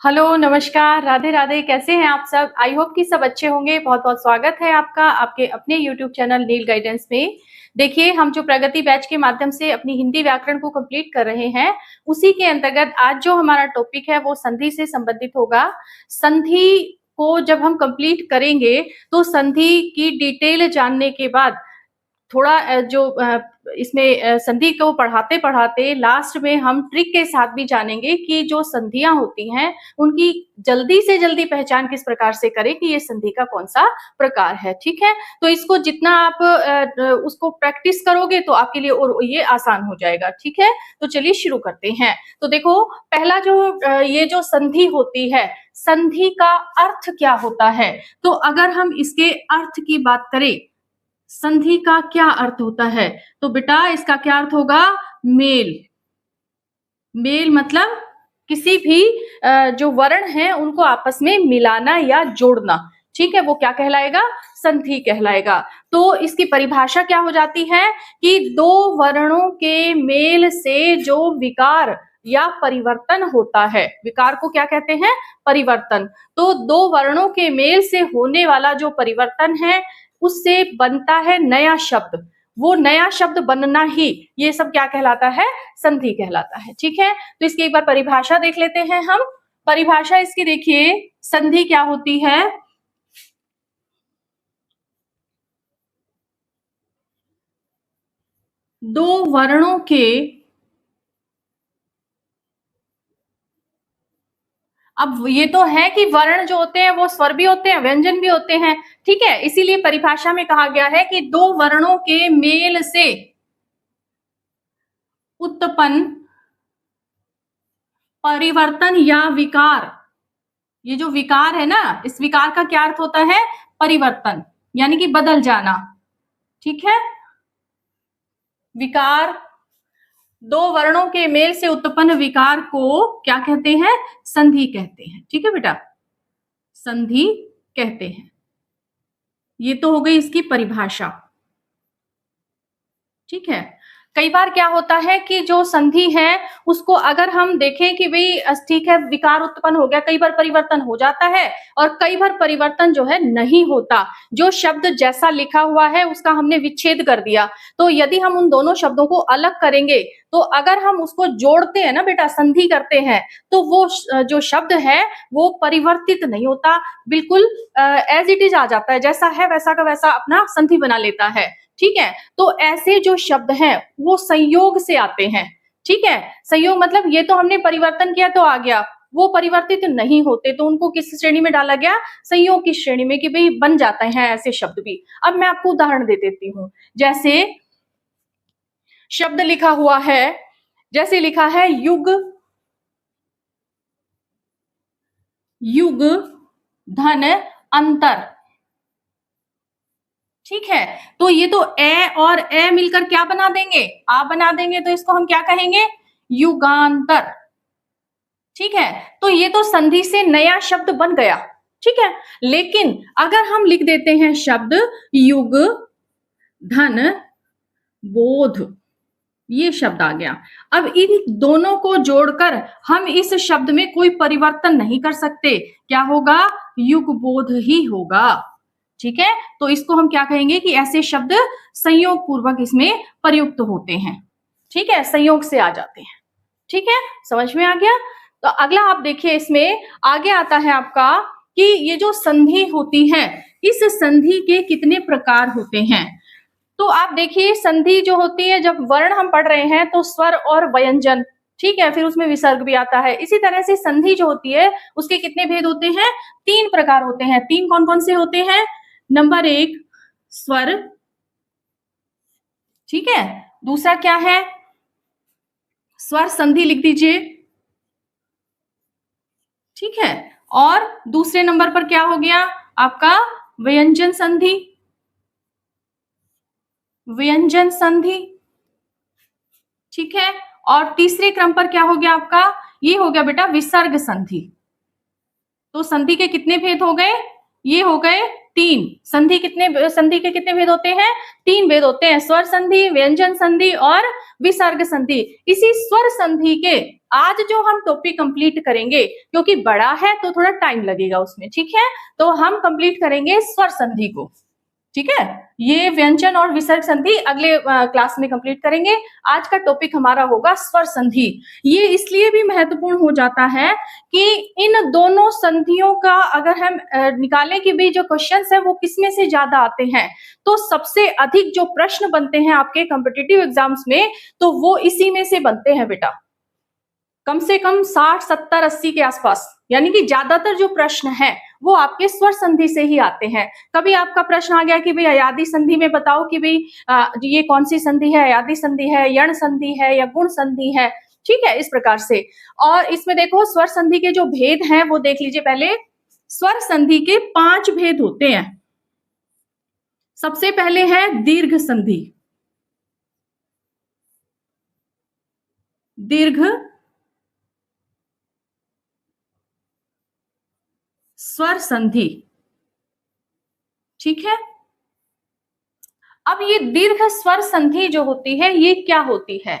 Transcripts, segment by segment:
Hello, नमस्कार, राधे राधे। कैसे हैं आप सब? आई होप कि सब अच्छे होंगे। बहुत-बहुत स्वागत है आपका आपके अपने यूट्यूब चैनल नील गाइडेंस में। देखिए, हम जो प्रगति बैच के माध्यम से अपनी हिंदी व्याकरण को कंप्लीट कर रहे हैं, उसी के अंतर्गत आज जो हमारा टॉपिक है वो संधि से संबंधित होगा। संधि को जब हम कंप्लीट करेंगे, तो संधि की डिटेल जानने के बाद थोड़ा इसमें संधि को पढ़ाते-पढ़ाते लास्ट में हम ट्रिक के साथ भी जानेंगे कि जो संधियाँ होती हैं, उनकी जल्दी से जल्दी पहचान किस प्रकार से करें कि ये संधि का कौन-सा प्रकार है, ठीक है? तो इसको जितना आप उसको प्रैक्टिस करोगे तो आपके लिए और ये आसान हो जाएगा, ठीक है? तो चलिए शुरू करते हैं। तो देखो, पहला ये जो संधि होती है, संधि का अर्थ क्या होता है? तो अगर हम इसके अर्थ की बात करें, संधि का क्या अर्थ होता है? तो बेटा इसका क्या अर्थ होगा? मेल। मेल मतलब किसी भी जो वर्ण हैं उनको आपस में मिलाना या जोड़ना, ठीक है? वो क्या कहलाएगा? संधि कहलाएगा। तो इसकी परिभाषा क्या हो जाती है कि दो वर्णों के मेल से जो विकार या परिवर्तन होता है, विकार को क्या कहते हैं? परिवर्तन। तो दो वर्णों के मेल से होने वाला जो परिवर्तन है, उससे बनता है नया शब्द। वो नया शब्द बनना ही ये सब क्या कहलाता है? संधि कहलाता है, ठीक है? तो इसकी एक बार परिभाषा देख लेते हैं हम। परिभाषा इसकी देखिए, संधि क्या होती है? दो वर्णों के, अब ये तो है कि वर्ण जो होते हैं वो स्वर भी होते हैं, व्यंजन भी होते हैं, ठीक है? इसीलिए परिभाषा में कहा गया है कि दो वर्णों के मेल से उत्पन्न परिवर्तन या विकार, ये जो विकार है ना, इस विकार का क्या अर्थ होता है? परिवर्तन, यानी कि बदल जाना, ठीक है? विकार, दो वर्णों के मेल से उत्पन्न विकार को क्या कहते हैं? संधि कहते हैं, ठीक है बेटा? संधि कहते हैं। ये तो हो गई इसकी परिभाषा, ठीक है? कई बार क्या होता है कि जो संधि है, उसको अगर हम देखें कि भई ठीक है, विकार उत्पन्न हो गया, कई बार परिवर्तन हो जाता है और कई बार परिवर्तन जो है नहीं होता। जो शब्द जैसा लिखा हुआ है, उसका हमने विच्छेद कर दिया। तो यदि हम उन दोनों शब्दों को अलग करेंगे, तो अगर हम उसको जोड़ते हैं ना बेटा, संधि करते हैं, तो वो जो शब्द है, वो परिवर्तित नहीं होता, बिल्कुल एज़ इट इज़ आ जाता है, जैसा है वैसा का वैसा अपना संधि बना लेता है, ठीक है? तो ऐसे जो शब्द हैं वो संयोग से आते हैं, ठीक है? संयोग मतलब ये तो हमने परिवर्तन किया तो आ गया, वो परिवर्तित नहीं होते, तो उनको किस श्रेणी में डाला गया? संयोग की श्रेणी में, कि भई बन जाते हैं ऐसे शब्द भी। अब मैं आपको उदाहरण दे देती हूँ। जैसे शब्द लिखा हुआ है, जैसे लिखा है युग, युग, धन, अंतर, ठीक है? तो ये तो ए और ए मिलकर क्या बना देंगे? आ बना देंगे, तो इसको हम क्या कहेंगे? युगांतर, ठीक है? तो ये तो संधि से नया शब्द बन गया, ठीक है? लेकिन अगर हम लिख देते हैं शब्द युग, धन, बोध, ये शब्द आ गया। अब इन दोनों को जोड़कर हम इस शब्द में कोई परिवर्तन नहीं कर सकते। क्या होगा? युग बोध ही होगा, ठीक है? तो इसको हम क्या कहेंगे कि ऐसे शब्द संयोग पूर्वक इसमें प्रयुक्त होते हैं, ठीक है? संयोग से आ जाते हैं, ठीक है? समझ में आ गया? तो अगला आप देखिए, इसमें आगे आता है आपका कि ये जो संधि होती है, इस संधि के कितने प्रकार होते हैं? तो आप देखिए, संधि जो होती है, जब वर्ण हम पढ़ रहे हैं तो स्वर और व्यंजन, ठीक है? फिर उसमें विसर्ग भी आता है। इसी तरह से संधि जो होती है, उसके कितने भेद होते हैं? 3 प्रकार होते हैं। 3 कौन-कौन से होते हैं? नंबर 1 स्वर, ठीक है? दूसरा क्या है? स्वर संधि लिख दीजिए, ठीक है? और दूसरे नंबर पर क्या हो गया आपका? व्यंजन संधि, व्यंजन संधि, ठीक है? और तीसरे क्रम पर क्या हो गया आपका? ये हो गया बेटा विसर्ग संधि। तो संधि के कितने भेद हो गए? ये हो गए तीन। संधि के कितने भेद होते हैं? 3 भेद होते हैं, स्वर संधि, व्यंजन संधि और विसर्ग संधि। इसी स्वर संधि के आज जो हम टॉपिक कंप्लीट करेंगे, क्योंकि बड़ा है तो थोड़ा टाइम लगेगा उसमें, ठीक है, तो हम कंप्लीट करेंगे स्वर संधि को, ठीक है। ये व्यंजन और विसर्ग संधि अगले क्लास में कंप्लीट करेंगे। आज का टॉपिक हमारा होगा स्वर संधि। ये इसलिए भी महत्वपूर्ण हो जाता है कि इन दोनों संधियों का अगर हम निकालें कि भी जो क्वेश्चंस है वो किसमें से ज्यादा आते हैं, तो सबसे अधिक जो प्रश्न बनते हैं आपके कॉम्पिटिटिव एग्जाम्स में, तो वो इसी में से बनते हैं बेटा। कम से कम 60, 70, 80 के आसपास, यानी कि ज्यादातर जो प्रश्न है वो आपके स्वर संधि से ही आते हैं। कभी आपका प्रश्न आ गया कि भाई अयादी संधि में बताओ कि भाई ये कौन सी संधि है, अयादी संधि है, यण संधि है या गुण संधि है, ठीक है, इस प्रकार से। और इसमें देखो स्वर संधि के जो भेद हैं वो देख लीजिए पहले। स्वर संधि के 5 भेद होते हैं। सबसे पहले है दीर्घ संधि। दीर्घ स्वर संधि, ठीक है। अब ये दीर्घ स्वर संधि जो होती है ये क्या होती है?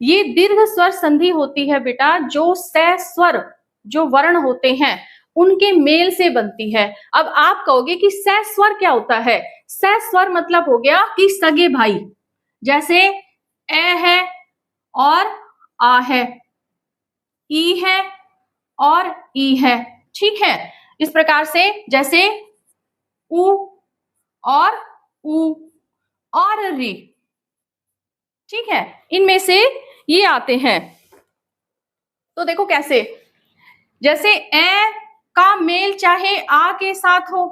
ये दीर्घ स्वर संधि होती है बेटा जो सह स्वर जो वर्ण होते हैं उनके मेल से बनती है। अब आप कहोगे कि सह स्वर क्या होता है? सह स्वर मतलब हो गया कि सगे भाई, जैसे ए है और आ है, ई है और ई है, ठीक है। इस प्रकार से जैसे उ और उ और री, ठीक है, इनमें से ये आते हैं। तो देखो कैसे, जैसे ए का मेल चाहे आ के साथ हो,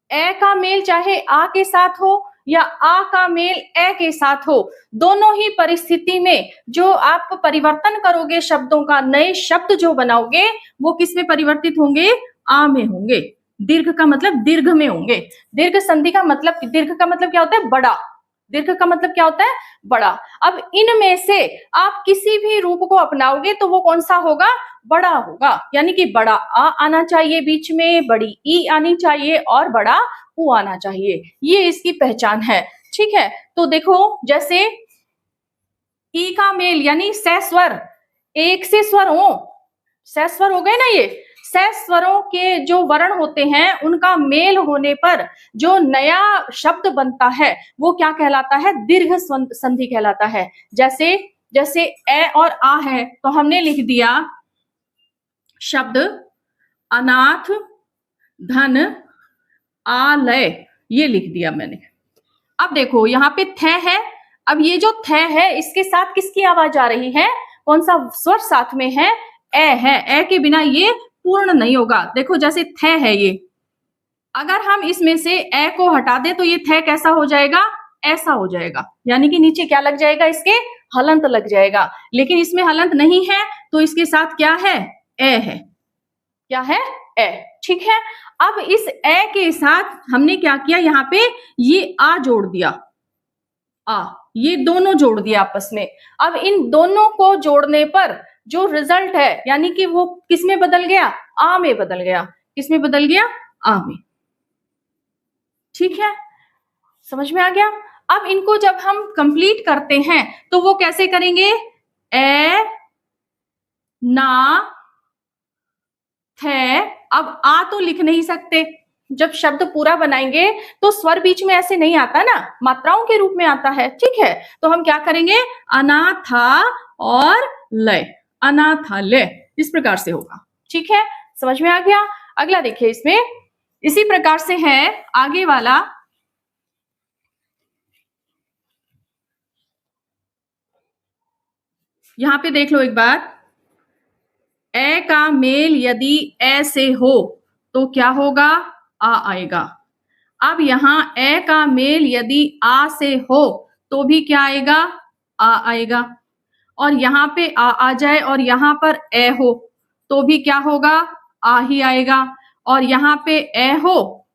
ए का मेल चाहे आ के साथ हो या आ का मेल ए के साथ हो, दोनों ही परिस्थिति में जो आप परिवर्तन करोगे शब्दों का, नए शब्द जो बनाओगे वो किस में परिवर्तित होंगे? आ में होंगे। दीर्घ का मतलब दीर्घ में होंगे। दीर्घ संधि का मतलब, दीर्घ का मतलब क्या होता है? बड़ा। दीर्घ का मतलब क्या होता है? बड़ा। अब इनमें से आप किसी भी रूप को अपनाओगे तो वो कौन सा होगा? बड़ा होगा, यानी कि बड़ा आ आना चाहिए बीच में, बड़ी ई आनी चाहिए और बड़ा उ आना चाहिए। ये इसकी पहचान है, ठीक है। तो देखो जैसे ई का मेल यानी सह स्वर, एक से स्वर हो, सह स्वर हो गए ना, ये सह स्वरों के जो वर्ण होते हैं उनका मेल होने पर जो नया शब्द बनता है वो क्या कहलाता है? दीर्घ संधि कहलाता है। जैसे जैसे ए और आ है तो हमने लिख दिया शब्द अनाथ धन आलय, ये लिख दिया मैंने। अब देखो यहाँ पे थ है, अब ये जो थ है इसके साथ किसकी आवाज आ रही है? कौन सा स्वर साथ में है? ए है। ए के बिना ये पूर्ण नहीं होगा। देखो जैसे थ है ये, अगर हम इसमें से ए को हटा दे तो ये थ कैसा हो जाएगा? ऐसा हो जाएगा, यानी कि नीचे क्या लग जाएगा? इसके हलंत लग जाएगा। लेकिन इसमें हलंत नहीं है तो इसके साथ क्या है? ए है। क्या है? ए, ठीक है। अब इस ए के साथ हमने क्या किया? यहाँ पे ये आ जोड़ दिया, आ, ये दोनों जोड़ दिया आपस में। अब इन दोनों को जोड़ने पर जो रिजल्ट है यानी कि वो किस में बदल गया? आ में बदल गया। किस में बदल गया? आ में, ठीक है, समझ में आ गया। अब इनको जब हम कंप्लीट करते हैं तो वो कैसे करेंगे? ए ना थे। अब आ तो लिख नहीं सकते, जब शब्द पूरा बनाएंगे तो स्वर बीच में ऐसे नहीं आता ना, मात्राओं के रूप में आता है, ठीक है। तो हम क्या करेंगे? अनाथा और लय, अनाथालय, इस प्रकार से होगा, ठीक है, समझ में आ गया। अगला देखिए, इसमें इसी प्रकार से है आगे वाला। यहां पे देख लो एक बार, ए का मेल यदि ए से हो तो क्या होगा? आ आएगा। अब यहाँ ए का मेल यदि आ से हो तो भी क्या आएगा? आ आएगा। और यहाँ पे आ जाए और यहाँ पर ए हो तो भी क्या होगा? आ ही आएगा। और यहाँ पे ए हो,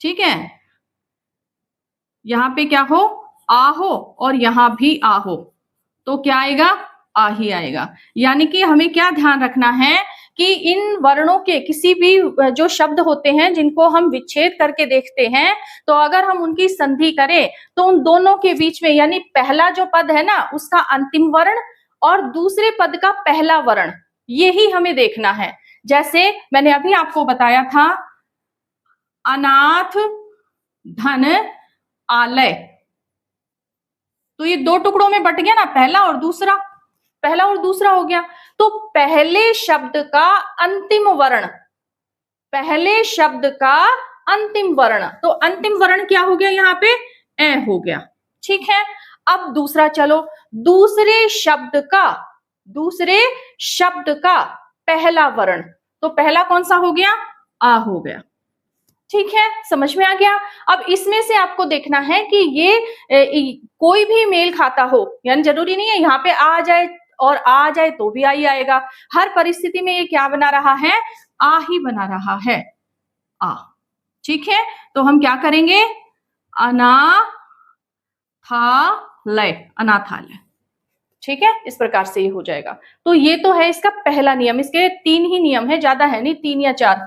ठीक है, यहाँ पे क्या हो? आ हो और यहाँ भी आ हो तो क्या आएगा? आ ही आएगा। यानी कि हमें क्या ध्यान रखना है कि इन वर्णों के किसी भी जो शब्द होते हैं जिनको हम विच्छेद करके देखते हैं, तो अगर हम उनकी संधि करें तो उन दोनों के बीच में यानी पहला जो पद है ना उसका अंतिम वर्ण और दूसरे पद का पहला वर्ण, यही हमें देखना है। जैसे मैंने अभी आपको बताया था अनाथ धन आलय, तो ये दो टुकड़ों में बट गया ना, पहला और दूसरा, पहला और दूसरा हो गया। तो पहले शब्द का अंतिम वर्ण, पहले शब्द का अंतिम वर्ण, तो अंतिम वर्ण क्या हो गया यहाँ पे, ए हो गया। ठीक है, अब दूसरा चलो, दूसरे शब्द का पहला वर्ण, तो पहला कौन सा हो गया, आ हो गया। ठीक है, समझ में आ गया। अब इसमें से आपको देखना है कि ये कोई भी मेल खाता हो, यानी जरूरी नहीं है यहाँ पे आ जाए और आ जाए तो भी आ ही आएगा, हर परिस्थिति में ये क्या बना रहा है, आ ही बना रहा है, आ। ठीक है, तो हम क्या करेंगे, अनाथालय, अनाथालय। ठीक है, इस प्रकार से ये हो जाएगा। तो ये तो है इसका पहला नियम, इसके 3 ही नियम है, ज्यादा है नहीं, 3 या 4।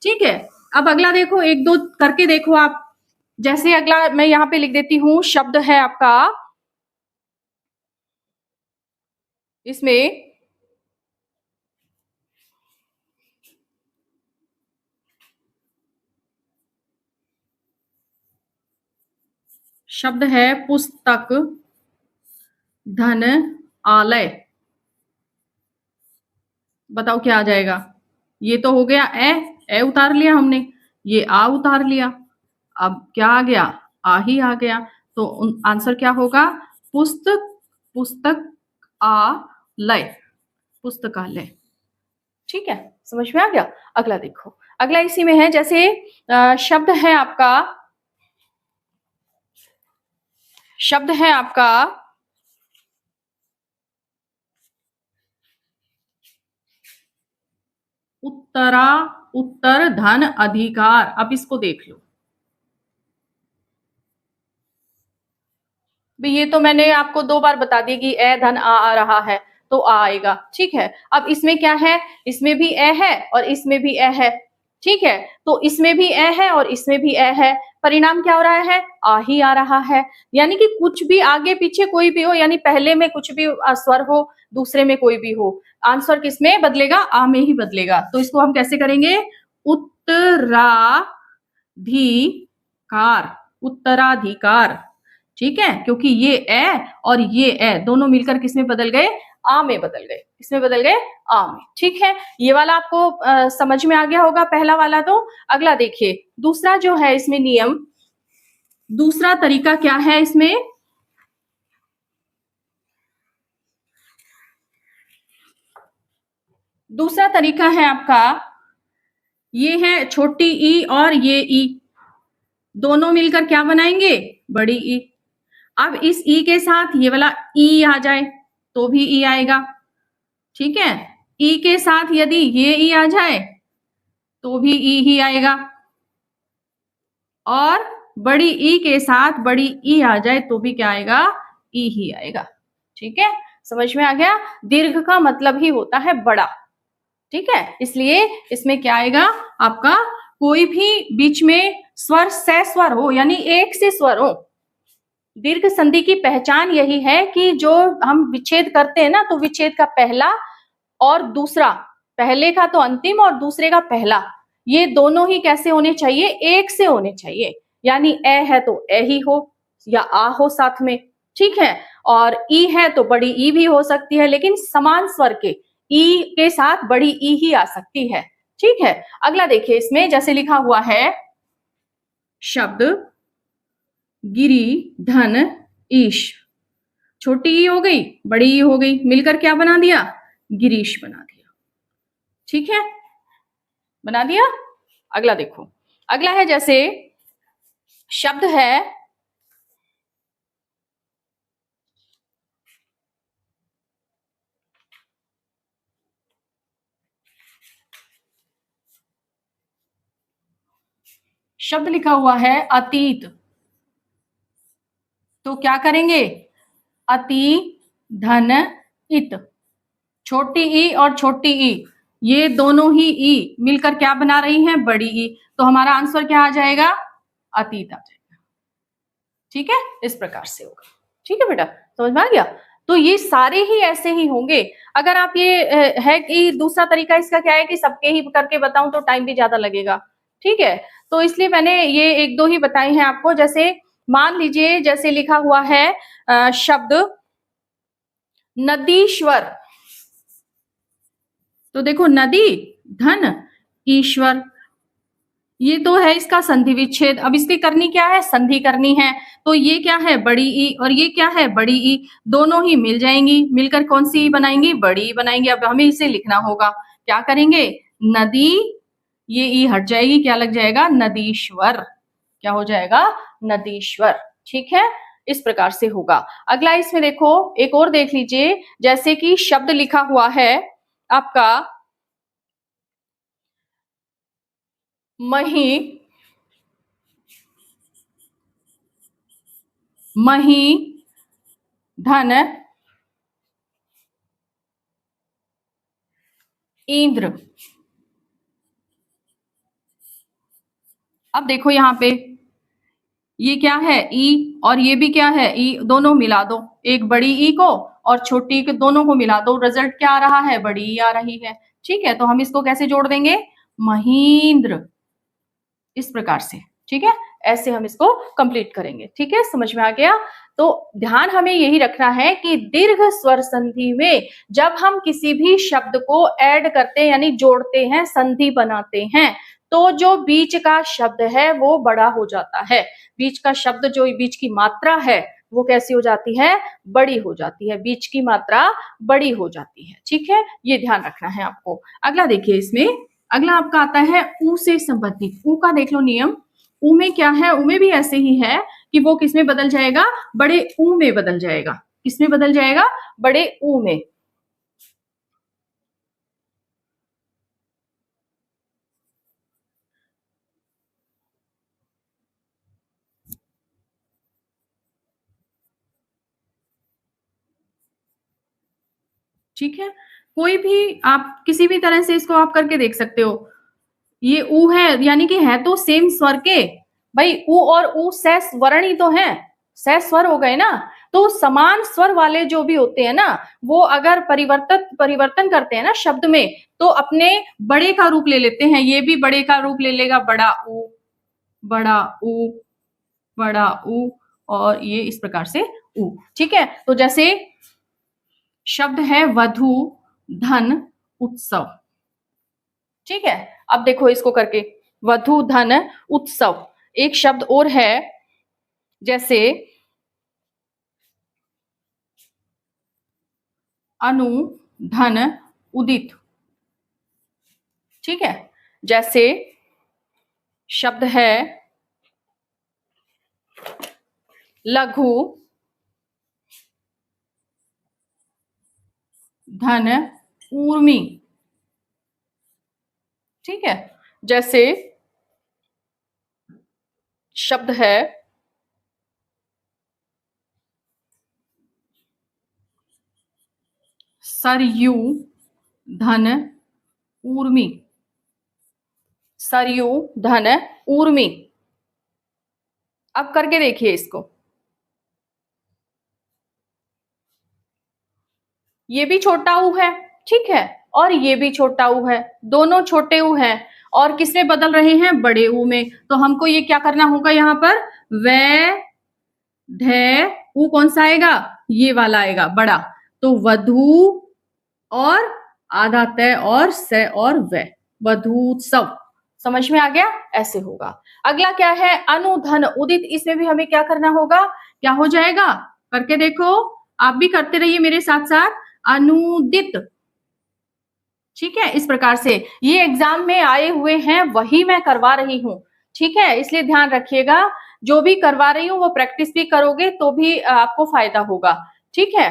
ठीक है, अब अगला देखो, 1-2 करके देखो आप। जैसे अगला मैं यहाँ पे लिख देती हूं, शब्द है आपका, इसमें शब्द है पुस्तक धन आलय, बताओ क्या आ जाएगा। ये तो हो गया ए उतार लिया हमने, ये आ उतार लिया, अब क्या आ गया, आ ही आ गया। तो आंसर क्या होगा, पुस्तक आलय, पुस्तकालय। ठीक है, समझ में आ गया। अगला देखो, अगला इसी में है, जैसे शब्द है आपका उत्तर धन अधिकार। अब इसको देख लो भाई, ये तो मैंने आपको 2 बार बता दी कि ए धन आ रहा है तो आ आएगा। ठीक है, अब इसमें क्या है, इसमें भी ए है और इसमें भी ए है। ठीक है, तो इसमें भी ए है और इसमें भी ए है, परिणाम क्या हो रहा है, आ ही आ रहा है। यानी कि कुछ भी आगे पीछे कोई भी हो, यानी पहले में कुछ भी स्वर हो, दूसरे में कोई भी हो, आंसर किस में बदलेगा, आ में ही बदलेगा। तो इसको हम कैसे करेंगे, उत्तराधिकार, उत्तराधिकार। ठीक है, क्योंकि ये ए और ये ए दोनों मिलकर किसमें बदल गए, आ में बदल गए, किसमें बदल गए, आ में। ठीक है, ये वाला आपको समझ में आ गया होगा, पहला वाला। तो अगला देखिए, दूसरा जो है इसमें नियम, दूसरा तरीका क्या है इसमें, दूसरा तरीका है आपका, ये है छोटी ई और ये ई दोनों मिलकर क्या बनाएंगे, बड़ी ई। अब इस ई के साथ ये वाला ई आ जाए तो भी ई आएगा। ठीक है, ई के साथ यदि ये ई आ जाए तो भी ई ही आएगा, और बड़ी ई के साथ बड़ी ई आ जाए तो भी क्या आएगा, ई ही आएगा। ठीक है, समझ में आ गया। दीर्घ का मतलब ही होता है बड़ा। ठीक है, इसलिए इसमें क्या आएगा आपका, कोई भी बीच में स्वर सस्वर हो, यानी एक से स्वर हो। दीर्घ संधि की पहचान यही है कि जो हम विच्छेद करते हैं ना, तो विच्छेद का पहला और दूसरा, पहले का तो अंतिम और दूसरे का पहला, ये दोनों ही कैसे होने चाहिए, एक से होने चाहिए। यानी ए है तो ए ही हो या आ हो साथ में। ठीक है, और ई है तो बड़ी ई भी हो सकती है, लेकिन समान स्वर के ई के साथ बड़ी ई ही आ सकती है। ठीक है, अगला देखिए, इसमें जैसे लिखा हुआ है, शब्द गिरी धन ईश, छोटी ई हो गई बड़ी ई हो गई, मिलकर क्या बना दिया, गिरीश बना दिया। ठीक है, बना दिया। अगला देखो, अगला है जैसे शब्द है शब्द लिखा हुआ है अतीत, तो क्या करेंगे, अति धन इत, छोटी ई और छोटी ई ये दोनों ही ई मिलकर क्या बना रही हैं? बड़ी ई। तो हमारा आंसर क्या आ जाएगा? अतीत आ जाएगा। ठीक है, इस प्रकार से होगा। ठीक है बेटा, समझ में आ गया? तो ये सारे ही ऐसे ही होंगे। अगर आप ये है कि दूसरा तरीका इसका क्या है कि सबके ही करके बताऊं तो टाइम भी ज्यादा लगेगा। ठीक है, तो इसलिए मैंने ये एक दो ही बताए हैं आपको। जैसे मान लीजिए, जैसे लिखा हुआ है शब्द नदीश्वर। तो देखो, नदी, धन, ईश्वर, ये तो है इसका संधि विच्छेद। अब इसकी करनी क्या है? संधि करनी है। तो ये क्या है? बड़ी ई, और ये क्या है? बड़ी ई। दोनों ही मिल जाएंगी, मिलकर कौन सी ई बनाएंगी? बड़ी ई बनाएंगी। अब हमें इसे लिखना होगा, क्या करेंगे? नदी, ये ई हट जाएगी, क्या लग जाएगा? नदीश्वर। क्या हो जाएगा? नदीश्वर। ठीक है, इस प्रकार से होगा। अगला इसमें देखो, एक और देख लीजिए। जैसे कि शब्द लिखा हुआ है आपका मही, मही, धन, इंद्र। अब देखो यहाँ पे, ये क्या है? ई, और ये भी क्या है? ई। दोनों मिला दो, एक बड़ी ई को और छोटी ई को, दोनों को मिला दो। रिजल्ट क्या आ रहा है? बड़ी ई आ रही है। ठीक है, तो हम इसको कैसे जोड़ देंगे? महींद्र, इस प्रकार से। ठीक है, ऐसे हम इसको कंप्लीट करेंगे। ठीक है, समझ में आ गया? तो ध्यान हमें यही रखना है कि दीर्घ स्वर संधि में जब हम किसी भी शब्द को ऐड करते हैं, यानी जोड़ते हैं, संधि बनाते हैं, तो जो बीच का शब्द है वो बड़ा हो जाता है। बीच का शब्द, जो बीच की मात्रा है, वो कैसी हो जाती है? बड़ी हो जाती है। बीच की मात्रा बड़ी हो जाती है। ठीक है, ये ध्यान रखना है आपको। अगला देखिए, इसमें अगला आपका आता है ऊ से संबंधित। ऊ का देख लो नियम। ऊ में क्या है? ऊ में भी ऐसे ही है कि वो किसमें बदल जाएगा? बड़े ऊ में बदल जाएगा। किसमें बदल जाएगा? बड़े ऊ में। ठीक है, कोई भी आप किसी भी तरह से इसको आप करके देख सकते हो। ये ऊ है, यानी कि है तो सेम स्वर के। भाई ऊ और ऊ सह वर्ण ही तो है, सह स्वर हो गए ना। तो समान स्वर वाले जो भी होते हैं ना, वो अगर परिवर्तन करते हैं ना शब्द में, तो अपने बड़े का रूप ले लेते हैं। ये भी बड़े का रूप ले लेगा, बड़ा ऊ, बड़ा ऊ, बड़ा ऊ, और ये इस प्रकार से ऊ। ठीक है, तो जैसे शब्द है वधु, धन, उत्सव। ठीक है, अब देखो इसको करके, वधु, धन, उत्सव। एक शब्द और है, जैसे अनु, धन, उदित। ठीक है, जैसे शब्द है लघु, धन, ऊर्मी। ठीक है, जैसे शब्द है सरयू, धन, ऊर्मी। सरयू, धन, ऊर्मी। अब करके देखिए इसको। ये भी छोटा ऊ है, ठीक है, और ये भी छोटा ऊ है। दोनों छोटे ऊ हैं, और किसमें बदल रहे हैं? बड़े ऊ में। तो हमको ये क्या करना होगा? यहाँ पर वै, ढै, ऊ कौन सा आएगा? ये वाला आएगा, बड़ा। तो वधु और आधा तय और से और वै, वधूत्सव। समझ में आ गया? ऐसे होगा। अगला क्या है? अनुधन, उदित। इसमें भी हमें क्या करना होगा? क्या हो जाएगा? करके देखो, आप भी करते रहिए मेरे साथ साथ। अनुदित। ठीक है, इस प्रकार से ये एग्जाम में आए हुए हैं, वही मैं करवा रही हूँ। ठीक है, इसलिए ध्यान रखिएगा, जो भी करवा रही हूँ वो प्रैक्टिस भी करोगे तो भी आपको फायदा होगा। ठीक है,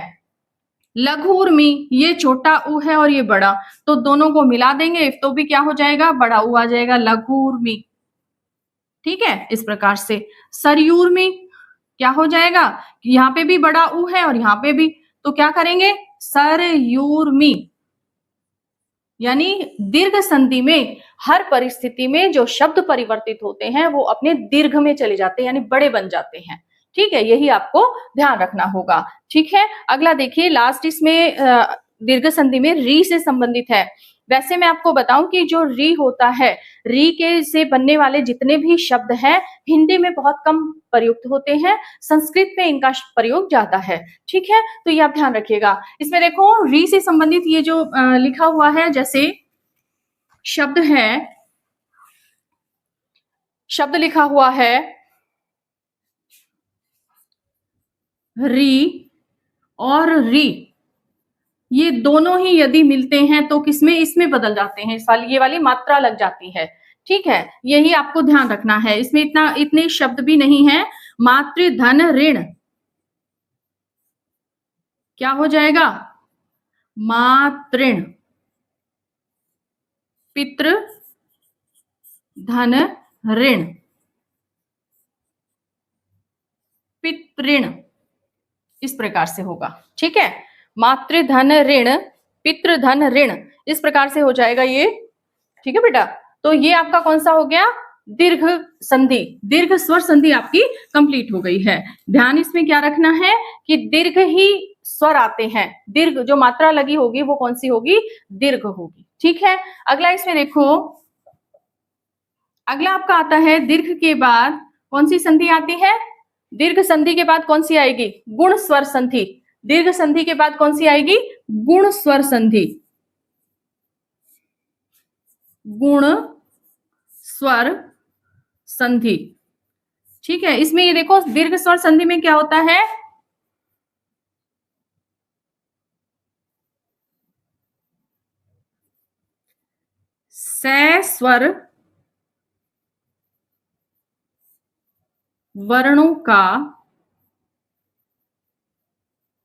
लघु उर्मी, ये छोटा ऊ है और ये बड़ा, तो दोनों को मिला देंगे तो भी क्या हो जाएगा? बड़ा ऊ आ जाएगा, लघु उर्मी। ठीक है, इस प्रकार से सरयूर में क्या हो जाएगा? यहाँ पे भी बड़ा ऊ है और यहाँ पे भी, तो क्या करेंगे? सरयूर्मी। यानी दीर्घ संधि में हर परिस्थिति में जो शब्द परिवर्तित होते हैं वो अपने दीर्घ में चले जाते हैं, यानी बड़े बन जाते हैं। ठीक है, यही आपको ध्यान रखना होगा। ठीक है, अगला देखिए, लास्ट इसमें दीर्घ संधि में री से संबंधित है। वैसे मैं आपको बताऊं कि जो री होता है, री के से बनने वाले जितने भी शब्द हैं हिंदी में बहुत कम प्रयुक्त होते हैं, संस्कृत में इनका प्रयोग ज्यादा है। ठीक है, तो ये आप ध्यान रखिएगा। इसमें देखो री से संबंधित ये जो लिखा हुआ है, जैसे शब्द है, शब्द लिखा हुआ है री और री, ये दोनों ही यदि मिलते हैं तो किसमें, इसमें बदल जाते हैं, इस वाली ये वाली मात्रा लग जाती है। ठीक है, यही आपको ध्यान रखना है। इसमें इतने शब्द भी नहीं है। मातृ धन ऋण क्या हो जाएगा, मातृण, पितृ धन ऋण, पितृण, इस प्रकार से होगा। ठीक है, मातृधन ऋण, पितृधन ऋण, इस प्रकार से हो जाएगा ये। ठीक है बेटा, तो ये आपका कौन सा हो गया, दीर्घ संधि, दीर्घ स्वर संधि आपकी कंप्लीट हो गई है। ध्यान इसमें क्या रखना है कि दीर्घ ही स्वर आते हैं, दीर्घ जो मात्रा लगी होगी वो कौन सी होगी, दीर्घ होगी। ठीक है, अगला इसमें देखो, अगला आपका आता है दीर्घ के बाद कौन सी संधि आती है, दीर्घ संधि के बाद कौन सी आएगी, गुण स्वर संधि। दीर्घ संधि के बाद कौन सी आएगी, गुण स्वर संधि, गुण स्वर संधि। ठीक है, इसमें ये देखो दीर्घ स्वर संधि में क्या होता है, से स्वर वर्णों का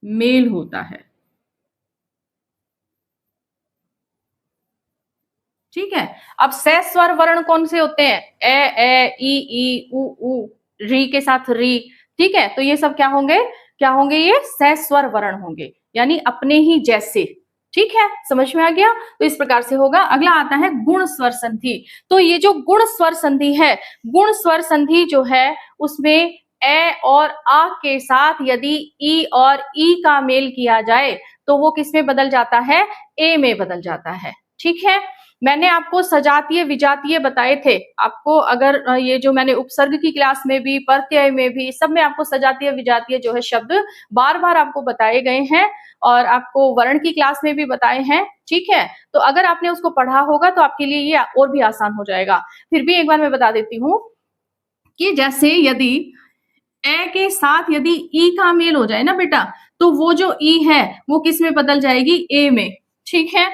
मेल होता है। ठीक है, अब से स्वर वर्ण कौन से होते हैं, ए ई उ री के साथ री। ठीक है, तो ये सब क्या होंगे, क्या होंगे, ये से स्वर वर्ण होंगे, यानी अपने ही जैसे। ठीक है, समझ में आ गया, तो इस प्रकार से होगा। अगला आता है गुण स्वर संधि। तो ये जो गुण स्वर संधि है, गुण स्वर संधि जो है उसमें ए और आ के साथ यदि ई और ई का मेल किया जाए तो वो किस में बदल जाता है, ए में बदल जाता है। ठीक है, मैंने आपको सजातीय विजातीय बताए थे। आपको अगर ये जो मैंने उपसर्ग की क्लास में भी, प्रत्यय में भी, सब में आपको सजातीय विजातीय जो है शब्द बार बार आपको बताए गए हैं, और आपको वर्ण की क्लास में भी बताए हैं। ठीक है, तो अगर आपने उसको पढ़ा होगा तो आपके लिए ये और भी आसान हो जाएगा। फिर भी एक बार मैं बता देती हूँ कि जैसे यदि ए के साथ यदि ई का मेल हो जाए ना बेटा, तो वो जो ई है वो किस में बदल जाएगी, ए में। ठीक है,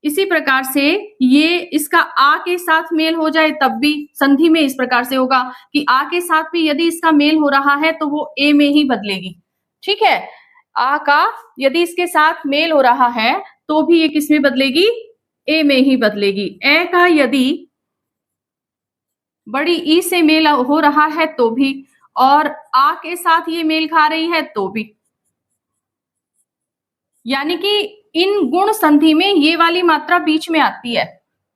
इसी प्रकार से ये इसका आ के साथ मेल हो जाए तब भी संधि में इस प्रकार से होगा कि आ के साथ भी यदि इसका मेल हो रहा है तो वो ए में ही बदलेगी। ठीक है, आ का यदि इसके साथ मेल हो रहा है तो भी ये किस में बदलेगी, ए में ही बदलेगी। ए का यदि बड़ी ई से मेल हो रहा है तो भी, और आ के साथ ये मेल खा रही है तो भी, यानी कि इन गुण संधि में ये वाली मात्रा बीच में आती है।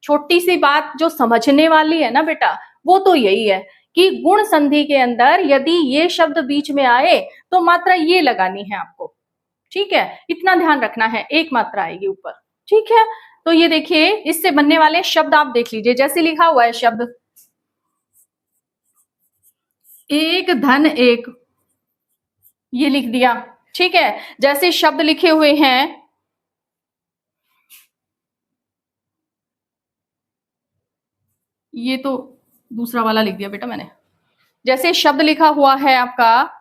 छोटी सी बात जो समझने वाली है ना बेटा, वो तो यही है कि गुण संधि के अंदर यदि ये शब्द बीच में आए तो मात्रा ये लगानी है आपको। ठीक है, इतना ध्यान रखना है, एक मात्रा आएगी ऊपर। ठीक है, तो ये देखिए इससे बनने वाले शब्द आप देख लीजिए, जैसे लिखा हुआ है शब्द एक धन एक, ये लिख दिया। ठीक है, जैसे शब्द लिखे हुए हैं ये तो दूसरा वाला लिख दिया बेटा मैंने, जैसे शब्द लिखा हुआ है आपका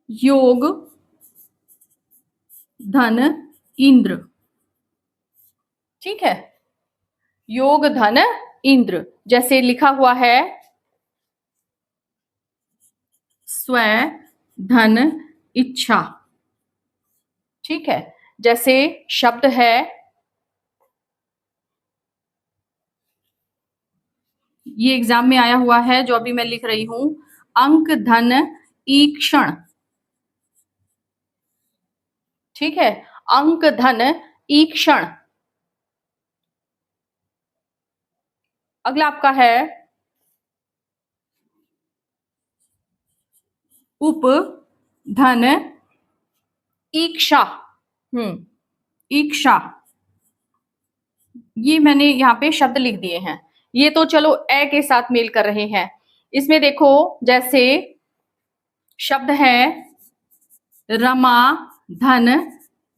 योग धन इंद्र। ठीक है, योग धन इंद्र, जैसे लिखा हुआ है स्व धन इच्छा। ठीक है, जैसे शब्द है ये एग्जाम में आया हुआ है जो अभी मैं लिख रही हूं, अंक धन ईक्षण, ठीक है, अंक धन ईक्षण। अगला आपका है उप धन ईक्षा। ईक्षा, ये मैंने यहाँ पे शब्द लिख दिए हैं। ये तो चलो ए के साथ मेल कर रहे हैं। इसमें देखो, जैसे शब्द है रमा धन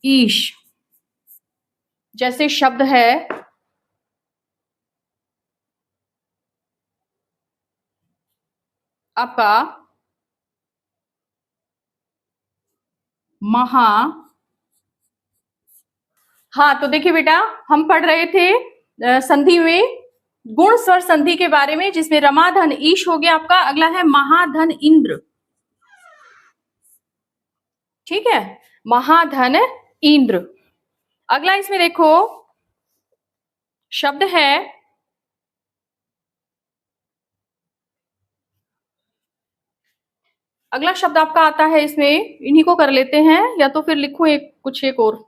ईश, जैसे शब्द है आपका महा। हाँ, तो देखिए बेटा, हम पढ़ रहे थे संधि में गुण स्वर संधि के बारे में, जिसमें रमाधन ईश हो गया आपका। अगला है महाधन इंद्र, ठीक है, महाधन इंद्र। अगला इसमें देखो शब्द है अगला शब्द आपका आता है, इसमें इन्हीं को कर लेते हैं, या तो फिर लिखूं एक और।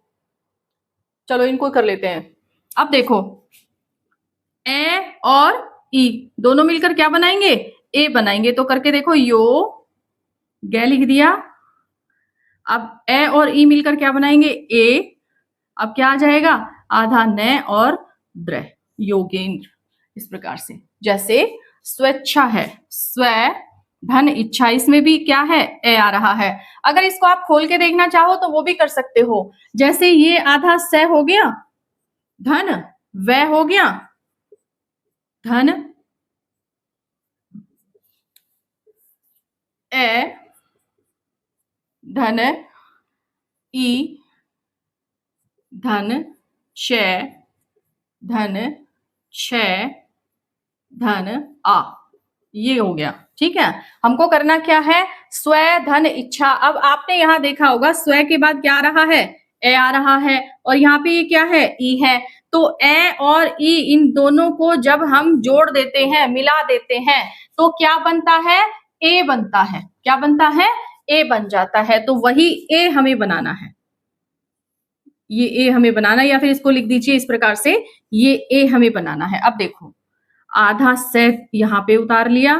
चलो इनको कर लेते हैं। अब देखो, ए और ई दोनों मिलकर क्या बनाएंगे? ए बनाएंगे। तो करके देखो, यो गे लिख दिया। अब ए और ई मिलकर क्या बनाएंगे? ए। अब क्या आ जाएगा? आधा न और द्र, योगेंद्र। इस प्रकार से, जैसे स्वेच्छा है, स्व धन इच्छा, इसमें भी क्या है? ए आ रहा है। अगर इसको आप खोल के देखना चाहो तो वो भी कर सकते हो। जैसे ये आधा स हो गया धन, व हो गया धन, ए धन ई धन श धन छ धन आ, ये हो गया। ठीक है, हमको करना क्या है? स्व धन इच्छा। अब आपने यहां देखा होगा, स्व के बाद क्या आ रहा है? ए आ रहा है, और यहाँ पे ये क्या है? ई है। तो ए और ई, इन दोनों को जब हम जोड़ देते हैं, मिला देते हैं, तो क्या बनता है? ए बनता है। क्या बनता है? ए बन जाता है। तो वही ए हमें बनाना है, ये ए हमें बनाना, या फिर इसको लिख दीजिए इस प्रकार से, ये ए हमें बनाना है। अब देखो, आधा से यहाँ पे उतार लिया,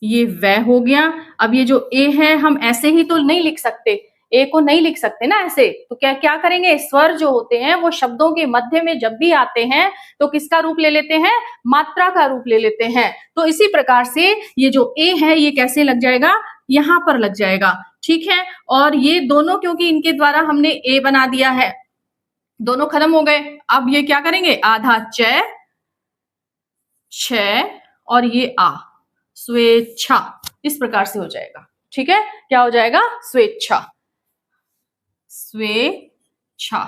ये व हो गया। अब ये जो ए है, हम ऐसे ही तो नहीं लिख सकते, ए को नहीं लिख सकते ना ऐसे। तो क्या क्या करेंगे? स्वर जो होते हैं वो शब्दों के मध्य में जब भी आते हैं तो किसका रूप ले लेते हैं? मात्रा का रूप ले लेते हैं। तो इसी प्रकार से ये जो ए है, ये कैसे लग जाएगा? यहां पर लग जाएगा। ठीक है, और ये दोनों, क्योंकि इनके द्वारा हमने ए बना दिया है, दोनों खत्म हो गए। अब ये क्या करेंगे? आधा च छ और ये आ, स्वेच्छा। इस प्रकार से हो जाएगा। ठीक है, क्या हो जाएगा? स्वेच्छा, स्वेच्छा,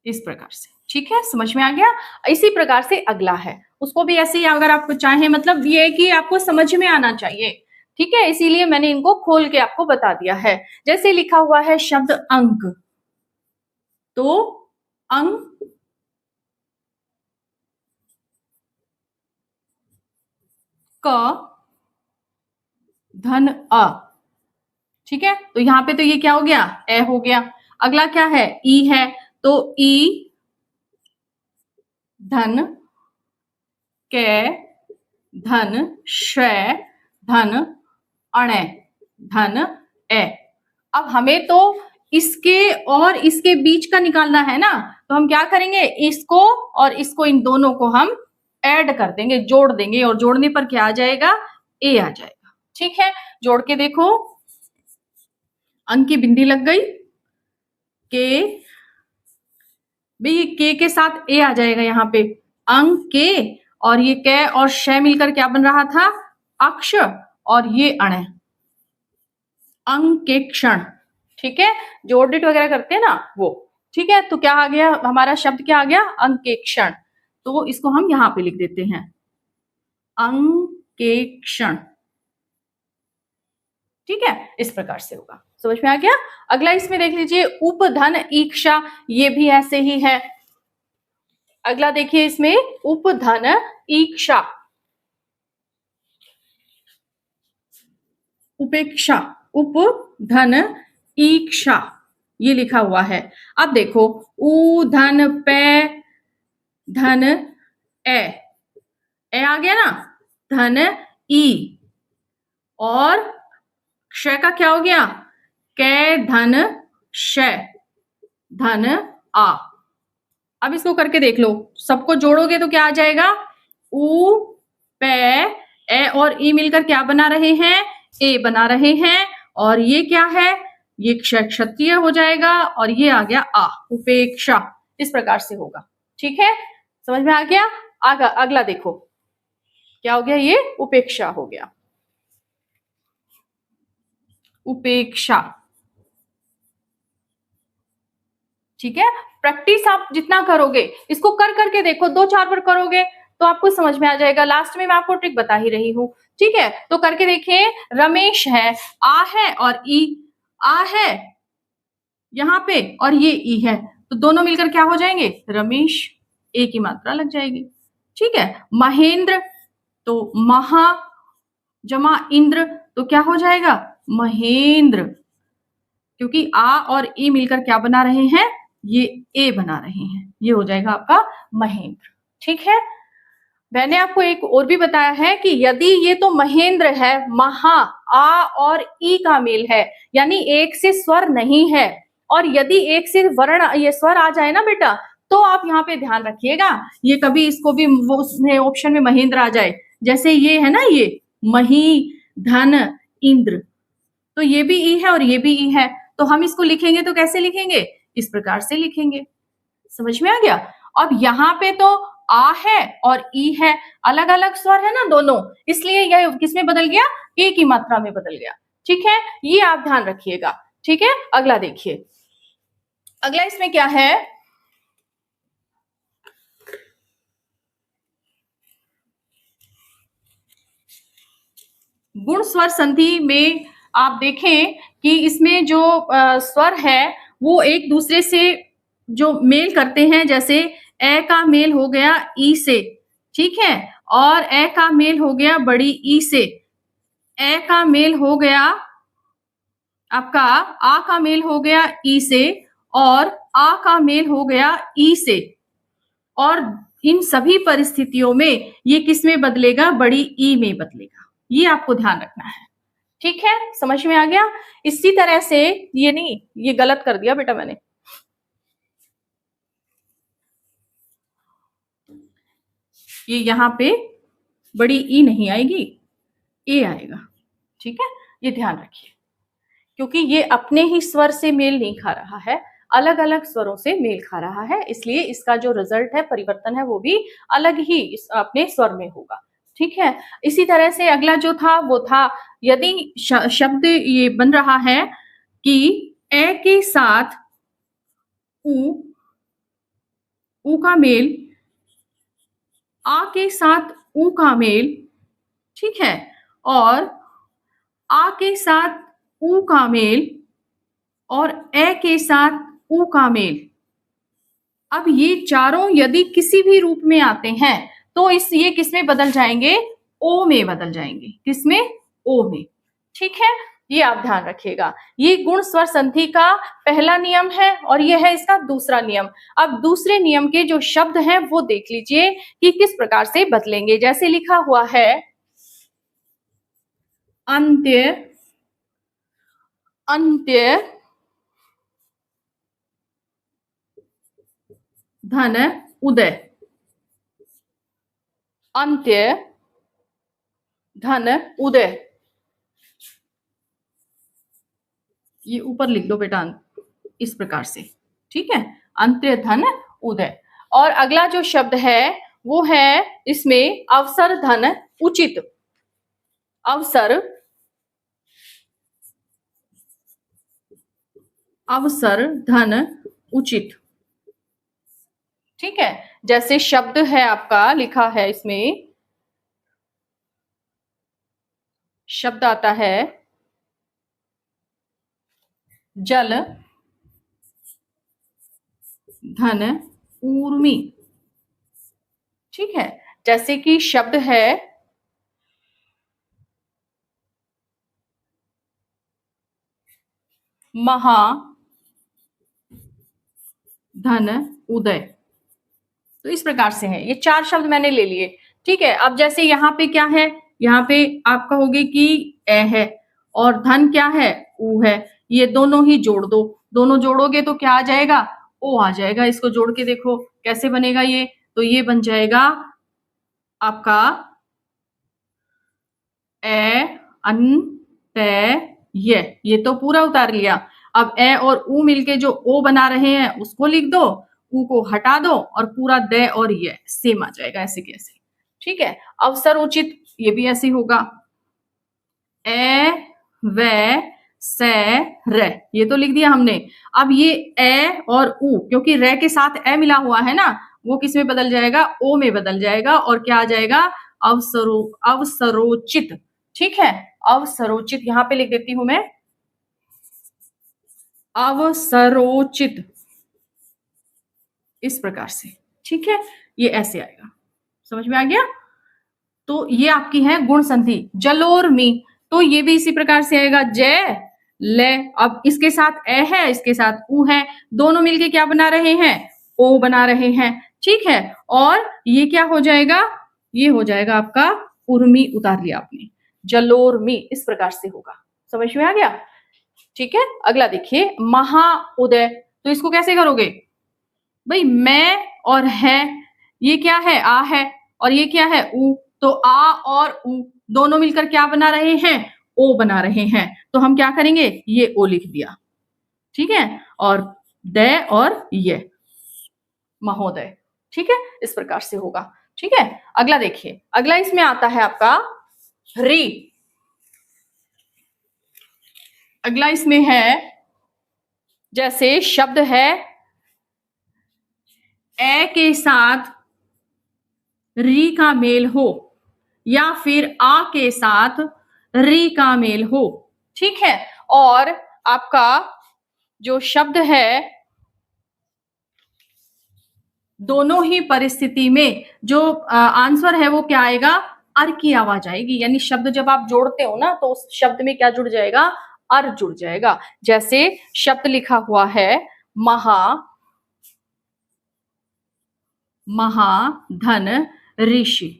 इस प्रकार से। ठीक है, समझ में आ गया? इसी प्रकार से अगला है, उसको भी ऐसे ही अगर आपको चाहे, मतलब ये कि आपको समझ में आना चाहिए। ठीक है, इसीलिए मैंने इनको खोल के आपको बता दिया है। जैसे लिखा हुआ है शब्द अंक, तो अंक क धन अ। ठीक है, तो यहाँ पे तो ये क्या हो गया? ए हो गया। अगला क्या है? ई है, तो ई धन के धन श धन अणे धन ए। अब हमें तो इसके और इसके बीच का निकालना है ना, तो हम क्या करेंगे? इसको और इसको, इन दोनों को हम ऐड कर देंगे, जोड़ देंगे, और जोड़ने पर क्या आ जाएगा? ए आ जाएगा। ठीक है, जोड़ के देखो, अंक की बिंदी लग गई, के भाई के साथ ए आ जाएगा यहाँ पे, अंक के, और ये कै और श मिलकर क्या बन रहा था? अक्ष, और ये अण, अंक के क्षण। ठीक है, जो ऑडिट वगैरह करते हैं ना वो। ठीक है, तो क्या आ गया हमारा शब्द? क्या आ गया? अंक के क्षण। तो इसको हम यहाँ पे लिख देते हैं, अंक के क्षण। ठीक है, इस प्रकार से होगा। समझ में आ गया? अगला इसमें देख लीजिए, उपधन ईक्षा, ये भी ऐसे ही है। अगला देखिए, इसमें उपधन ईक्षा, उपेक्षा, उप धन ईक्षा, ये लिखा हुआ है। अब देखो उ धन पे धन ए आ गया ना, धन ई, और क्षय का क्या हो गया, कै धन शय, धन आ। अब इसको करके देख लो, सबको जोड़ोगे तो क्या आ जाएगा, उ पे ए और ई मिलकर क्या बना रहे हैं, ए बना रहे हैं, और ये क्या है, ये क्षत्रिय हो जाएगा, और ये आ गया आ, उपेक्षा। इस प्रकार से होगा। ठीक है, समझ में आ गया। अगला देखो क्या हो गया, ये उपेक्षा हो गया, उपेक्षा। ठीक है, प्रैक्टिस आप जितना करोगे, इसको कर करके देखो, 2-4 बार करोगे तो आपको समझ में आ जाएगा। लास्ट में मैं आपको ट्रिक बता ही रही हूँ। ठीक है, तो करके देखिए, रमेश है, आ है और ई, आ है यहाँ पे और ये ई है, तो दोनों मिलकर क्या हो जाएंगे, रमेश, ए की मात्रा लग जाएगी। ठीक है, महेंद्र, तो महा जमा इंद्र, तो क्या हो जाएगा, महेंद्र, क्योंकि आ और ई मिलकर क्या बना रहे हैं, ये ए बना रहे हैं, ये हो जाएगा आपका महेंद्र। ठीक है, मैंने आपको एक और भी बताया है कि यदि ये तो महेंद्र है, महा आ और ई का मेल है, यानी एक से स्वर नहीं है, और यदि एक से वर्ण ये स्वर आ जाए ना बेटा, तो आप यहाँ पे ध्यान रखिएगा, ये कभी इसको भी वो उसमें ऑप्शन में महेंद्र आ जाए, जैसे ये है ना, ये मही धन इंद्र, तो ये भी ई है और ये भी ई है, तो हम इसको लिखेंगे तो कैसे लिखेंगे, इस प्रकार से लिखेंगे। समझ में आ गया। अब यहाँ पे तो आ है और ई है, अलग अलग स्वर है ना दोनों, इसलिए यह किसमें बदल गया, ए की मात्रा में बदल गया। ठीक है, ये आप ध्यान रखिएगा। ठीक है, अगला देखिए, अगला इसमें क्या है, गुण स्वर संधि में आप देखें कि इसमें जो स्वर है वो एक दूसरे से जो मेल करते हैं, जैसे ए का मेल हो गया ई से, ठीक है, और ए का मेल हो गया बड़ी ई से, ए का मेल हो गया आपका, आ का मेल हो गया ई से, और आ का मेल हो गया ई से, और इन सभी परिस्थितियों में ये किस में बदलेगा, बड़ी ई में बदलेगा। ये आपको ध्यान रखना है। ठीक है, समझ में आ गया। इसी तरह से ये नहीं, ये गलत कर दिया बेटा मैंने, ये यहाँ पे बड़ी ई नहीं आएगी, ए आएगा। ठीक है, ये ध्यान रखिए, क्योंकि ये अपने ही स्वर से मेल नहीं खा रहा है, अलग अलग स्वरों से मेल खा रहा है, इसलिए इसका जो रिजल्ट है, परिवर्तन है, वो भी अलग ही अपने स्वर में होगा। ठीक है, इसी तरह से अगला जो था वो था, यदि शब्द ये बन रहा है कि ए के साथ उ का मेल, आ के साथ उ का मेल, ठीक है, और आ के साथ उ का मेल, और ए के साथ उ का मेल। अब ये चारों यदि किसी भी रूप में आते हैं तो ये किस में बदल जाएंगे, ओ में बदल जाएंगे, किसमें, ओ में। ठीक है, ये आप ध्यान रखिएगा। ये गुण स्वर संधि का पहला नियम है और ये है इसका दूसरा नियम। अब दूसरे नियम के जो शब्द हैं वो देख लीजिए कि किस प्रकार से बदलेंगे। जैसे लिखा हुआ है, अंत्य, अंत्य धन उदय, अंत्य धन उदय, ये ऊपर लिख लो बेटा इस प्रकार से। ठीक है, अंत्य धन उदय। और अगला जो शब्द है वो है इसमें अवसर धन उचित, अवसर, अवसर धन उचित। ठीक है, जैसे शब्द है आपका लिखा है, इसमें शब्द आता है जल धन ऊर्मी। ठीक है, जैसे कि शब्द है महा धन उदय। तो इस प्रकार से है, ये 4 शब्द मैंने ले लिए। ठीक है, अब जैसे यहाँ पे क्या है, यहाँ पे आप कहोगे कि ए है और धन क्या है, ऊ है, ये दोनों ही जोड़ दो। दोनों जोड़ोगे तो क्या आ जाएगा, ओ आ जाएगा। इसको जोड़ के देखो कैसे बनेगा ये, तो ये बन जाएगा आपका ए अन ते ये तो पूरा उतार लिया। अब ए और ऊ मिलके जो ओ बना रहे हैं उसको लिख दो, ऊ को हटा दो और पूरा दे और ये सेम आ जाएगा ऐसे कैसे। ठीक है, अवसर उचित ये भी ऐसे होगा, ए वे से रे, ये तो लिख दिया हमने। अब ये ए और ऊ, क्योंकि रे के साथ ए मिला हुआ है ना, वो किस में बदल जाएगा, ओ में बदल जाएगा और क्या आ जाएगा, अवसरोचित। ठीक है, अवसरोचित यहां पे लिख देती हूं मैं, अवसरोचित, इस प्रकार से। ठीक है, ये ऐसे आएगा, समझ में आ गया। तो ये आपकी है गुण संधि। जलोर मी, तो ये भी इसी प्रकार से आएगा, जय ले। अब इसके साथ ए है, इसके साथ ऊ है, दोनों मिलके क्या बना रहे हैं, ओ बना रहे हैं। ठीक है, और ये क्या हो जाएगा, ये हो जाएगा आपका उर्मी, उतार लिया आपने, जलोर मी, इस प्रकार से होगा। समझ में आ गया। ठीक है, अगला देखिए, महाउदय। तो इसको कैसे करोगे भाई, मैं और है, ये क्या है, आ है, और ये क्या है, ऊ। तो आ और ऊ दोनों मिलकर क्या बना रहे हैं, ओ बना रहे हैं। तो हम क्या करेंगे, ये ओ लिख दिया। ठीक है, और दे और ये महोदय। ठीक है, इस प्रकार से होगा। ठीक है, अगला देखिए, अगला इसमें आता है आपका री। अगला इसमें है, जैसे शब्द है ए के साथ री का मेल हो या फिर आ के साथ री का मेल हो। ठीक है, और आपका जो शब्द है, दोनों ही परिस्थिति में जो आंसर है वो क्या आएगा, अर की आवाज आएगी। यानी शब्द जब आप जोड़ते हो ना, तो उस शब्द में क्या जुड़ जाएगा, अर जुड़ जाएगा। जैसे शब्द लिखा हुआ है महाधन ऋषि।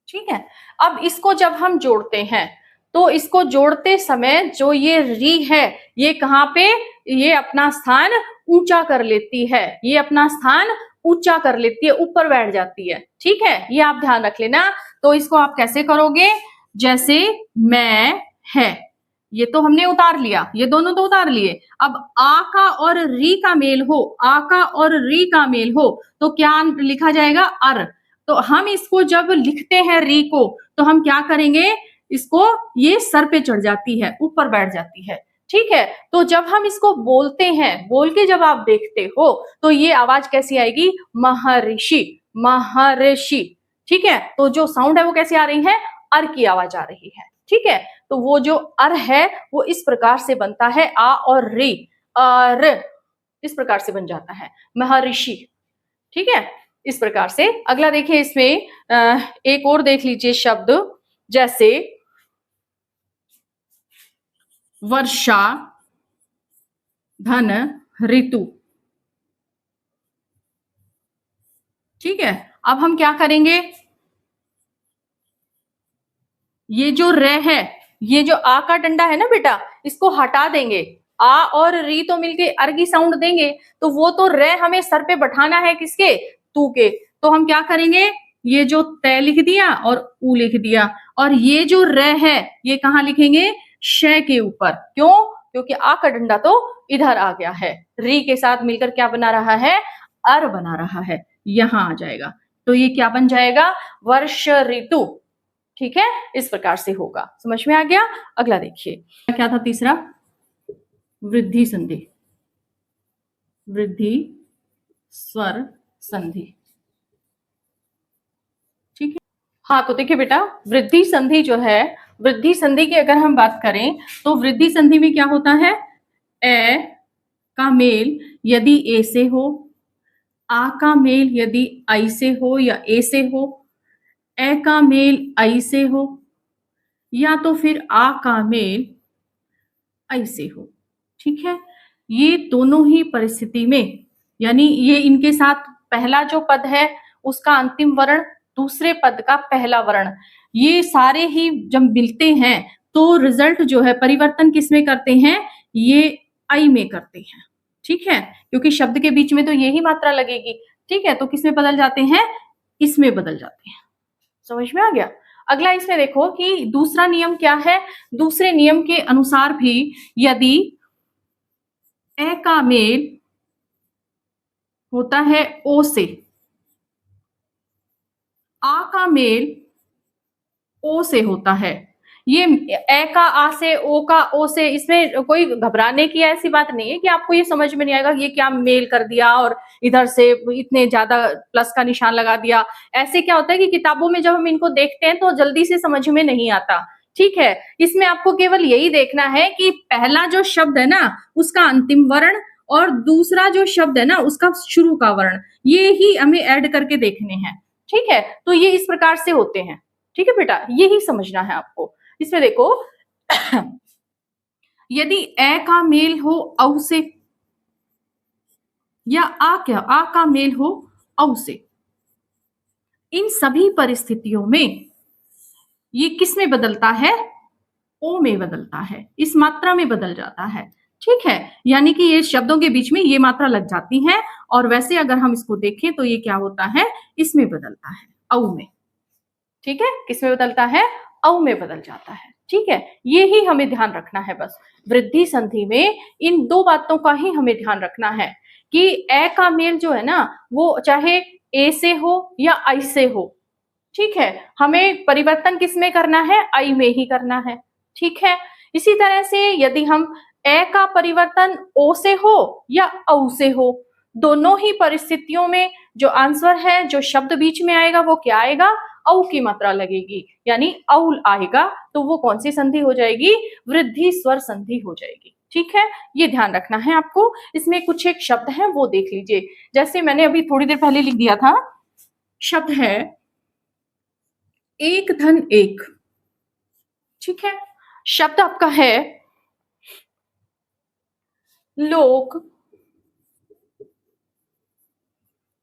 ठीक है, अब इसको जब हम जोड़ते हैं, तो इसको जोड़ते समय जो ये री है, ये कहां पे, ये अपना स्थान ऊंचा कर लेती है, ये अपना स्थान ऊंचा कर लेती है, ऊपर बैठ जाती है। ठीक है, ये आप ध्यान रख लेना। तो इसको आप कैसे करोगे, जैसे मैं है, ये तो हमने उतार लिया, ये दोनों तो उतार लिए। अब आ का और री का मेल हो, आ का और री का मेल हो, तो क्या लिखा जाएगा, अर। तो हम इसको जब लिखते हैं री को, तो हम क्या करेंगे, इसको ये सर पे चढ़ जाती है, ऊपर बैठ जाती है। ठीक है, तो जब हम इसको बोलते हैं, बोल के जब आप देखते हो, तो ये आवाज कैसी आएगी, महर्षि, महर्षि। ठीक है, तो जो साउंड है वो कैसी आ रही है, अर की आवाज आ रही है। ठीक है, तो वो जो अर है वो इस प्रकार से बनता है, आ और री, अर, इस प्रकार से बन जाता है महर्षि। ठीक है, इस प्रकार से। अगला देखिए, इसमें एक और देख लीजिए शब्द, जैसे वर्षा धन ऋतु। ठीक है, अब हम क्या करेंगे, ये जो रे है, ये जो आ का डंडा है ना बेटा, इसको हटा देंगे। आ और री तो मिलके अर की साउंड देंगे, तो वो तो रे हमें सर पे बैठाना है, किसके, तू के। तो हम क्या करेंगे, ये जो तय लिख दिया और ऊ लिख दिया, और ये जो रे है ये कहाँ लिखेंगे, श के ऊपर। क्यों, क्योंकि आ का डंडा तो इधर आ गया है, री के साथ मिलकर क्या बना रहा है, अर बना रहा है, यहां आ जाएगा। तो ये क्या बन जाएगा, वर्ष ऋतु। ठीक है, इस प्रकार से होगा। समझ में आ गया। अगला देखिए, क्या था तीसरा, वृद्धि संधि, वृद्धि स्वर संधि। ठीक है, हाँ तो देखिए बेटा, वृद्धि संधि जो है, वृद्धि संधि की अगर हम बात करें, तो वृद्धि संधि में क्या होता है, ए का मेल यदि ए से हो, आ का मेल यदि आई से हो या ए से हो, ए का मेल आई से हो, या तो फिर आ का मेल ऐ से हो। ठीक है, ये दोनों ही परिस्थिति में, यानी ये इनके साथ पहला जो पद है उसका अंतिम वर्ण, दूसरे पद का पहला वर्ण, ये सारे ही जब मिलते हैं तो रिजल्ट जो है परिवर्तन किसमें करते हैं, ये ऐ में करते हैं। ठीक है, क्योंकि शब्द के बीच में तो यही मात्रा लगेगी। ठीक है, तो किसमें बदल जाते हैं, इसमें बदल जाते हैं। समझ में आ गया। अगला इसमें देखो कि दूसरा नियम क्या है। दूसरे नियम के अनुसार भी यदि ए का मेल होता है ओ से, आ का मेल ओ से होता है, ये ए का आ से, ओ का ओ से, इसमें कोई घबराने की ऐसी बात नहीं है कि आपको ये समझ में नहीं आएगा ये क्या मेल कर दिया और इधर से इतने ज्यादा प्लस का निशान लगा दिया। ऐसे क्या होता है कि किताबों में जब हम इनको देखते हैं तो जल्दी से समझ में नहीं आता। ठीक है, इसमें आपको केवल यही देखना है कि पहला जो शब्द है ना उसका अंतिम वर्ण और दूसरा जो शब्द है ना उसका शुरू का वर्ण, ये ही हमें ऐड करके देखने हैं। ठीक है, तो ये इस प्रकार से होते हैं। ठीक है बेटा, यही समझना है आपको। इसमें देखो यदि ए का मेल हो औ से या आ का मेल हो औ से, इन सभी परिस्थितियों में ये किस में बदलता है, ओ में बदलता है, इस मात्रा में बदल जाता है। ठीक है, यानी कि ये शब्दों के बीच में ये मात्रा लग जाती है और वैसे अगर हम इसको देखें तो ये क्या होता है, इसमें बदलता है, औ में। ठीक है, किसमें बदलता है, औ में बदल जाता है। ठीक है, ये ही हमें ध्यान रखना है बस। वृद्धि संधि में इन दो बातों का ही हमें ध्यान रखना है कि ए का मेल जो है ना वो चाहे ए से हो या ऐ से हो। ठीक है, हमें परिवर्तन किसमें करना है, ऐ में ही करना है। ठीक है, इसी तरह से यदि हम ए का परिवर्तन ओ से हो या औ से हो, दोनों ही परिस्थितियों में जो आंसर है, जो शब्द बीच में आएगा वो क्या आएगा, औ की मात्रा लगेगी, यानी औल आएगा। तो वो कौन सी संधि हो जाएगी, वृद्धि स्वर संधि हो जाएगी। ठीक है, ये ध्यान रखना है आपको। इसमें कुछ एक शब्द है वो देख लीजिए, जैसे मैंने अभी थोड़ी देर पहले लिख दिया था, शब्द है एक धन एक। ठीक है, शब्द आपका है लोक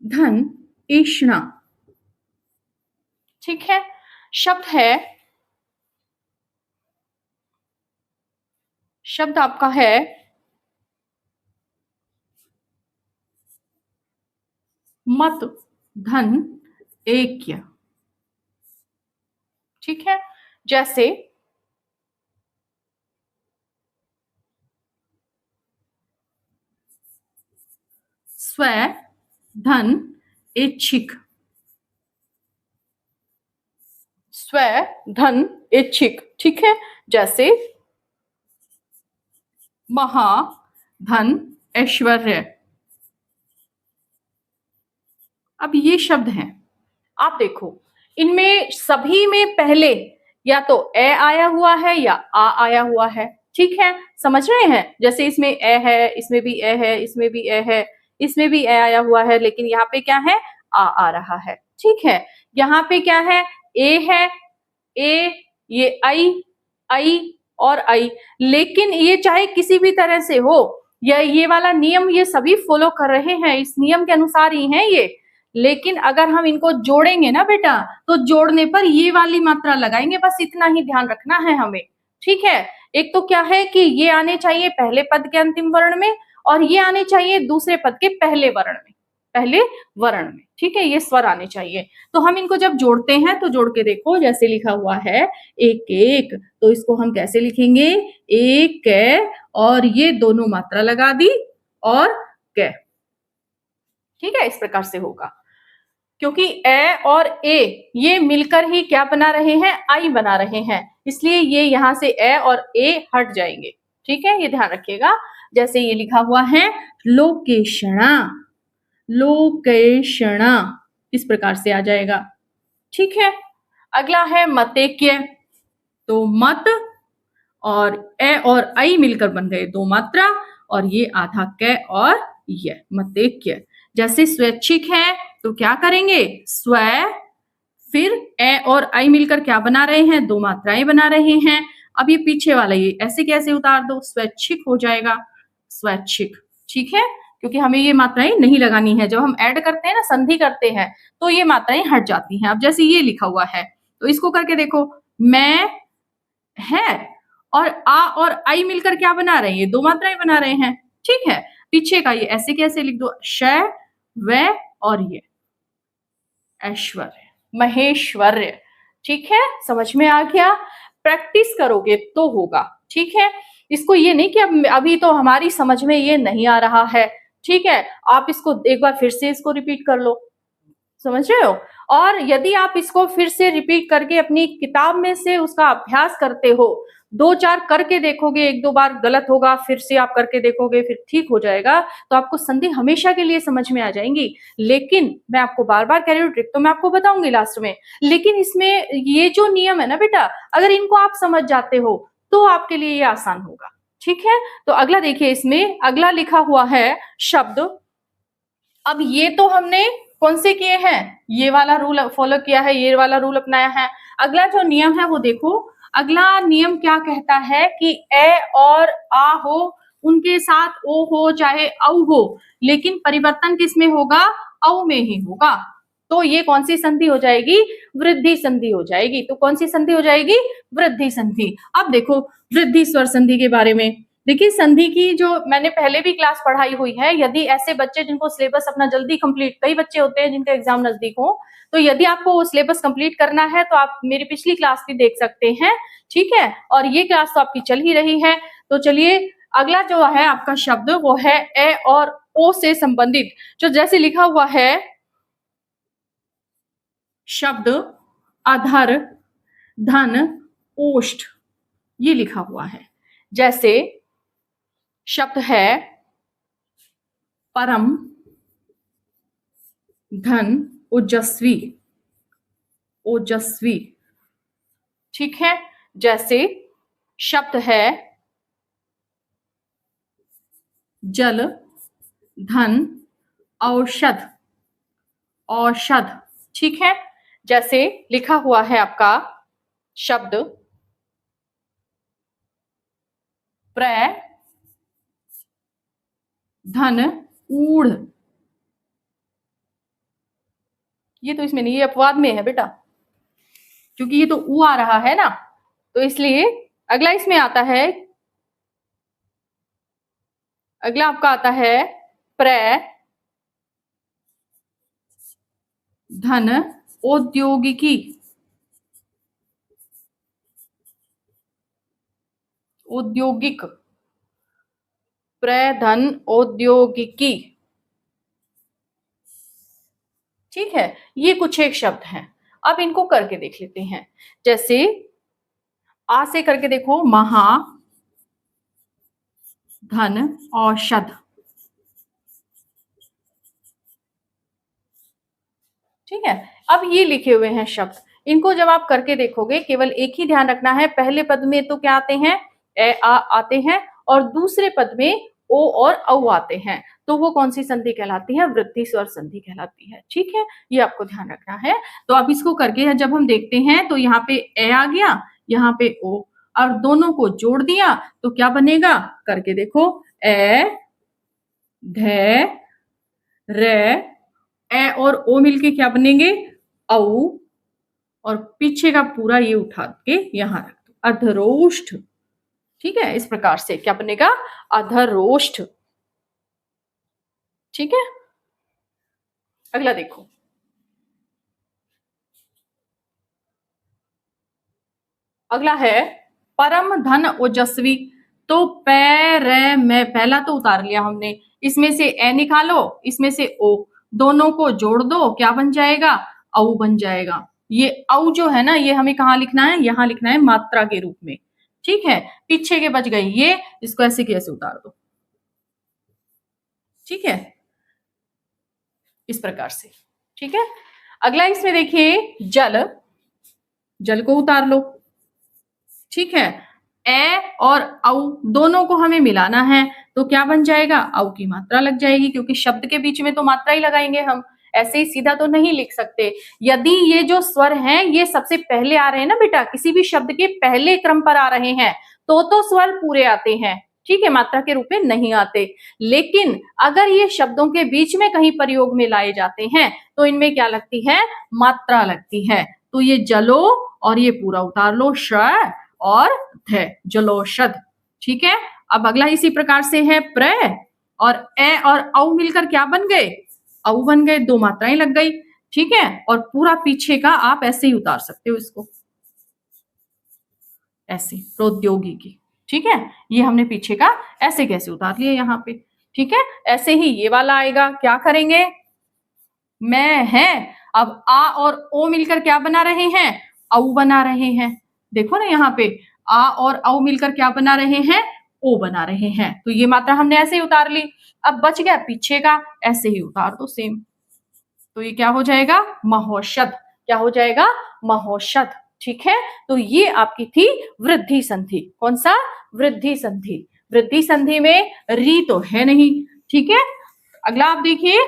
धन एषणा। ठीक है, शब्द है, शब्द आपका है मत धन ऐक्य। ठीक है, जैसे स्व धन ऐच्छिक, स्व धन ऐच्छिक। ठीक है, जैसे महा धन ऐश्वर्य। अब ये शब्द हैं, आप देखो इनमें सभी में पहले या तो ए आया हुआ है या आ आया हुआ है। ठीक है, समझ रहे हैं, जैसे इसमें ए है, इसमें भी ए है, इसमें भी ए है, इसमें भी ए आया हुआ है, लेकिन यहाँ पे क्या है, आ रहा है। ठीक है, यहाँ पे क्या है, ए है, ए, ये आई और आई, लेकिन ये चाहे किसी भी तरह से हो, ये वाला नियम ये सभी फॉलो कर रहे हैं, इस नियम के अनुसार ही है ये। लेकिन अगर हम इनको जोड़ेंगे ना बेटा, तो जोड़ने पर ये वाली मात्रा लगाएंगे, बस इतना ही ध्यान रखना है हमें। ठीक है, एक तो क्या है कि ये आने चाहिए पहले पद के अंतिम वर्ण में और ये आने चाहिए दूसरे पद के पहले वर्ण में, पहले वर्ण में। ठीक है, ये स्वर आने चाहिए। तो हम इनको जब जोड़ते हैं तो जोड़ के देखो, जैसे लिखा हुआ है एक एक, तो इसको हम कैसे लिखेंगे, एक क, और ये दोनों मात्रा लगा दी और क। ठीक है, इस प्रकार से होगा, क्योंकि ए और ए ये मिलकर ही क्या बना रहे हैं, आई बना रहे हैं, इसलिए ये यहां से ए और ए हट जाएंगे। ठीक है, ये ध्यान रखिएगा। जैसे ये लिखा हुआ है लोकेशणा, लोकेशणा, इस प्रकार से आ जाएगा। ठीक है, अगला है मतेक्य, तो मत और ए और आई मिलकर बन गए दो मात्रा और ये आधा क और य, मतेक्य। जैसे स्वैच्छिक है तो क्या करेंगे, स्व, फिर ए और आई मिलकर क्या बना रहे हैं, दो मात्राएं बना रहे हैं, अब ये पीछे वाला ये ऐसे कैसे उतार दो, स्वैच्छिक हो जाएगा, स्वैच्छिक। ठीक है, क्योंकि हमें ये मात्राएं नहीं लगानी है। जब हम ऐड करते हैं ना, संधि करते हैं, तो ये मात्राएं हट जाती हैं। अब जैसे ये लिखा हुआ है तो इसको करके देखो, मैं है और आई मिलकर क्या बना रहे हैं, ये दो मात्राएं बना रहे हैं। ठीक है, पीछे का ये ऐसे कैसे लिख दो, श व और ये ऐश्वर्य, महेश्वर्य। ठीक है, समझ में आ गया। प्रैक्टिस करोगे तो होगा। ठीक है, इसको ये नहीं कि अब अभी तो हमारी समझ में ये नहीं आ रहा है। ठीक है, आप इसको एक बार फिर से इसको रिपीट कर लो, समझ रहे हो। और यदि आप इसको फिर से रिपीट करके अपनी किताब में से उसका अभ्यास करते हो, दो चार करके देखोगे, एक दो बार गलत होगा, फिर से आप करके देखोगे, फिर ठीक हो जाएगा, तो आपको संधि हमेशा के लिए समझ में आ जाएंगी। लेकिन मैं आपको बार बार कह रही हूँ, ट्रिक तो मैं आपको बताऊंगी लास्ट में, लेकिन इसमें ये जो नियम है ना बेटा, अगर इनको आप समझ जाते हो तो आपके लिए ये आसान होगा। ठीक है, तो अगला देखिए, इसमें अगला लिखा हुआ है शब्द। अब ये तो हमने कौन से किए हैं, ये वाला रूल फॉलो किया है, ये वाला रूल अपनाया है। अगला जो नियम है वो देखो, अगला नियम क्या कहता है कि ए और आ हो, उनके साथ ओ हो चाहे औ हो, लेकिन परिवर्तन किसमें होगा, औ में ही होगा। तो ये कौन सी संधि हो जाएगी, वृद्धि संधि हो जाएगी। तो कौन सी संधि हो जाएगी, वृद्धि संधि। अब देखो वृद्धि स्वर संधि के बारे में, देखिए संधि की जो मैंने पहले भी क्लास पढ़ाई हुई है। यदि ऐसे बच्चे जिनको सिलेबस अपना जल्दी कंप्लीट, कई बच्चे होते हैं जिनका एग्जाम नजदीक हो, तो यदि आपको वो सिलेबस कंप्लीट करना है तो आप मेरी पिछली क्लास भी देख सकते हैं। ठीक है, और ये क्लास तो आपकी चल ही रही है। तो चलिए, अगला जो है आपका शब्द वो है ए और ओ से संबंधित, जो जैसे लिखा हुआ है शब्द अधर, धन, ओष्ठ, ये लिखा हुआ है। जैसे शब्द है परम, धन, ओजस्वी, ओजस्वी। ठीक है, जैसे शब्द है जल, धन, औषध, औषध। ठीक है, जैसे लिखा हुआ है आपका शब्द प्र, धन, ऊढ़। ये तो इसमें नहीं, ये अपवाद में है बेटा, क्योंकि ये तो ऊ आ रहा है ना, तो इसलिए अगला इसमें आता है, अगला आपका आता है प्र, धन, औद्योगिकी, औद्योगिक, प्र, धन, औद्योगिकी। ठीक है, ये कुछ एक शब्द हैं। अब इनको करके देख लेते हैं। जैसे आ से करके देखो, महा, धन, औषध। ठीक है, अब ये लिखे हुए हैं शब्द, इनको जब आप करके देखोगे, केवल एक ही ध्यान रखना है, पहले पद में तो क्या आते हैं, ए आ आते हैं, और दूसरे पद में ओ और औ आते हैं। तो वो कौन सी संधि कहलाती है, वृद्धि स्वर संधि कहलाती है। ठीक है, ये आपको ध्यान रखना है। तो अब इसको करके जब हम देखते हैं तो यहाँ पे ए आ गया, यहाँ पे ओ, और दोनों को जोड़ दिया तो क्या बनेगा, करके देखो, ए, ध, रे, ए और ओ मिलके क्या बनेंगे, औ, और पीछे का पूरा ये उठा के यहां रख दो, अधरोष्ठ। ठीक है, इस प्रकार से क्या बनेगा, अधरोष्ठ। ठीक है, अगला देखो, अगला है परम, धन, ओजस्वी। तो पैर में पहला तो उतार लिया हमने, इसमें से ए निकालो, इसमें से ओ, दोनों को जोड़ दो, क्या बन जाएगा, औ बन जाएगा। ये औ जो है ना, ये हमें कहाँ लिखना है, यहां लिखना है मात्रा के रूप में। ठीक है, पीछे के बच गई ये, इसको ऐसे कैसे उतार दो। ठीक है, इस प्रकार से। ठीक है, अगला इसमें देखिए जल, जल को उतार लो। ठीक है, ए और औ दोनों को हमें मिलाना है, तो क्या बन जाएगा, औ की मात्रा लग जाएगी, क्योंकि शब्द के बीच में तो मात्रा ही लगाएंगे हम। ऐसे ही सीधा तो नहीं लिख सकते। यदि ये जो स्वर हैं ये सबसे पहले आ रहे हैं ना बेटा, किसी भी शब्द के पहले क्रम पर आ रहे हैं तो स्वर पूरे आते हैं, ठीक है, मात्रा के रूप में नहीं आते। लेकिन अगर ये शब्दों के बीच में कहीं प्रयोग में लाए जाते हैं तो इनमें क्या लगती है, मात्रा लगती है। तो ये जलो और ये पूरा उतार लो, श और ध, जलोषध, ठीक है। अब अगला इसी प्रकार से है प्र और ए और औ मिलकर क्या बन गए, औ बन गए, दो मात्राएं लग गई, ठीक है। और पूरा पीछे का आप ऐसे ही उतार सकते हो इसको, ऐसे प्रौद्योगिकी, ठीक है। ये हमने पीछे का ऐसे कैसे उतार लिया यहाँ पे, ठीक है। ऐसे ही ये वाला आएगा, क्या करेंगे, मैं है। अब आ और ओ मिलकर क्या बना रहे हैं, औ बना रहे हैं। देखो ना यहाँ पे आ और औ मिलकर क्या बना रहे हैं, ओ बना रहे हैं। तो ये मात्रा हमने ऐसे ही उतार ली। अब बच गया पीछे का, ऐसे ही उतार दो सेम। तो ये क्या हो जाएगा, महोषध, क्या हो जाएगा, महोषध, ठीक है। तो ये आपकी थी वृद्धि संधि। कौन सा, वृद्धि संधि। वृद्धि संधि में री तो है नहीं, ठीक है। अगला आप देखिए,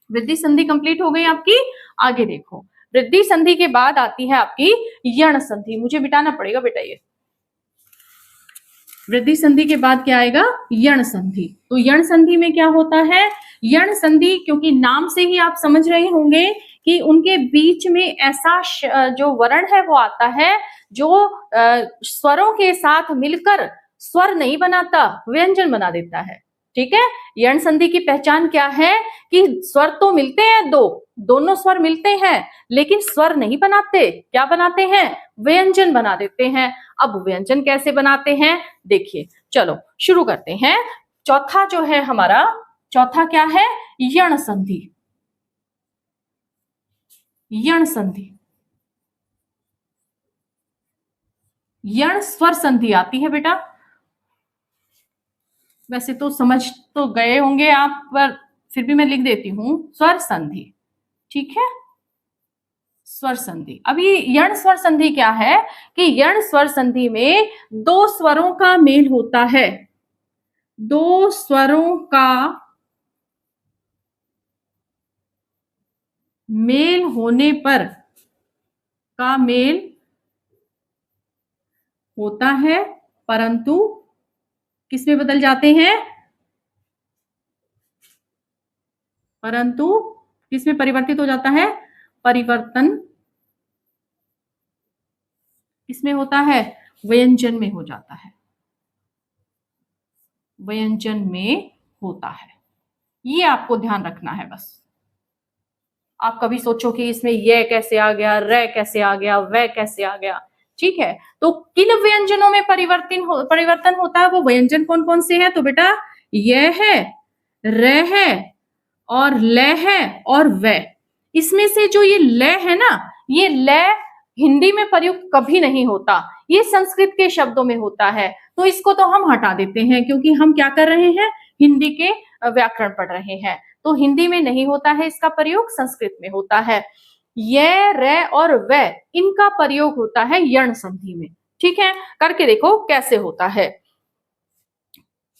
वृद्धि संधि कंप्लीट हो गई आपकी। आगे देखो, वृद्धि संधि के बाद आती है आपकी यण संधि। मुझे मिटाना पड़ेगा बेटा ये। वृद्धि संधि के बाद क्या आएगा, यण संधि। तो यण संधि में क्या होता है, यण संधि क्योंकि नाम से ही आप समझ रहे होंगे कि उनके बीच में ऐसा जो वर्ण है वो आता है जो स्वरों के साथ मिलकर स्वर नहीं बनाता, व्यंजन बना देता है, ठीक है। यण संधि की पहचान क्या है कि स्वर तो मिलते हैं, दोनों स्वर मिलते हैं लेकिन स्वर नहीं बनाते, क्या बनाते हैं, व्यंजन बना देते हैं। अब व्यंजन कैसे बनाते हैं देखिए, चलो शुरू करते हैं। चौथा जो है हमारा, चौथा क्या है, यण संधि। यण संधि, यण स्वर संधि आती है बेटा। वैसे तो समझ तो गए होंगे आप, पर फिर भी मैं लिख देती हूं, स्वर संधि, ठीक है, स्वर संधि। अब ये यण स्वर संधि क्या है कि यण स्वर संधि में दो स्वरों का मेल होता है, दो स्वरों का मेल होने पर, का मेल होता है, परंतु किस में बदल जाते हैं, परंतु किस में परिवर्तित हो जाता है, परिवर्तन किसमें होता है, व्यंजन में हो जाता है, व्यंजन में होता है। ये आपको ध्यान रखना है बस। आप कभी सोचो कि इसमें ये कैसे आ गया, रे कैसे आ गया, वह कैसे आ गया, ठीक है। तो किन व्यंजनों में परिवर्तन होता है, वो व्यंजन कौन कौन से हैं, तो बेटा ये है, रे है और ल है और व। इसमें से जो ये ल है ना, ये ल हिंदी में प्रयुक्त कभी नहीं होता, ये संस्कृत के शब्दों में होता है। तो इसको तो हम हटा देते हैं क्योंकि हम क्या कर रहे हैं, हिंदी के व्याकरण पढ़ रहे हैं। तो हिंदी में नहीं होता है इसका प्रयोग, संस्कृत में होता है। ये, रे और व, इनका प्रयोग होता है यण संधि में, ठीक है। करके देखो कैसे होता है।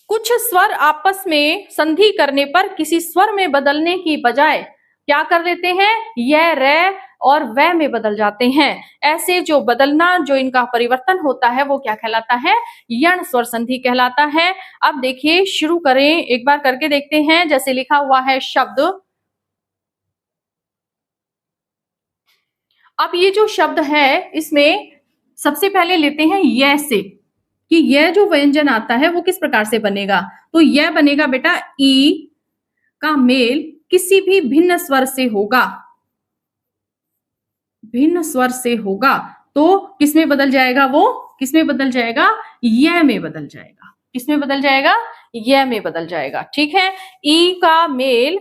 कुछ स्वर आपस में संधि करने पर किसी स्वर में बदलने की बजाय क्या कर देते हैं, यह, रे और व में बदल जाते हैं। ऐसे जो बदलना, जो इनका परिवर्तन होता है वो क्या कहलाता है, यण स्वर संधि कहलाता है। अब देखिए शुरू करें, एक बार करके देखते हैं। जैसे लिखा हुआ है शब्द, अब ये जो शब्द है इसमें सबसे पहले लेते हैं य से, कि यह जो व्यंजन आता है वो किस प्रकार से बनेगा। तो यह बनेगा बेटा, ई का मेल किसी भी भिन्न स्वर से होगा, भिन्न स्वर से होगा तो किसमें बदल जाएगा, वो किसमें बदल जाएगा, यह में बदल जाएगा। किसमें बदल जाएगा, यह में बदल जाएगा, ठीक है। ई का मेल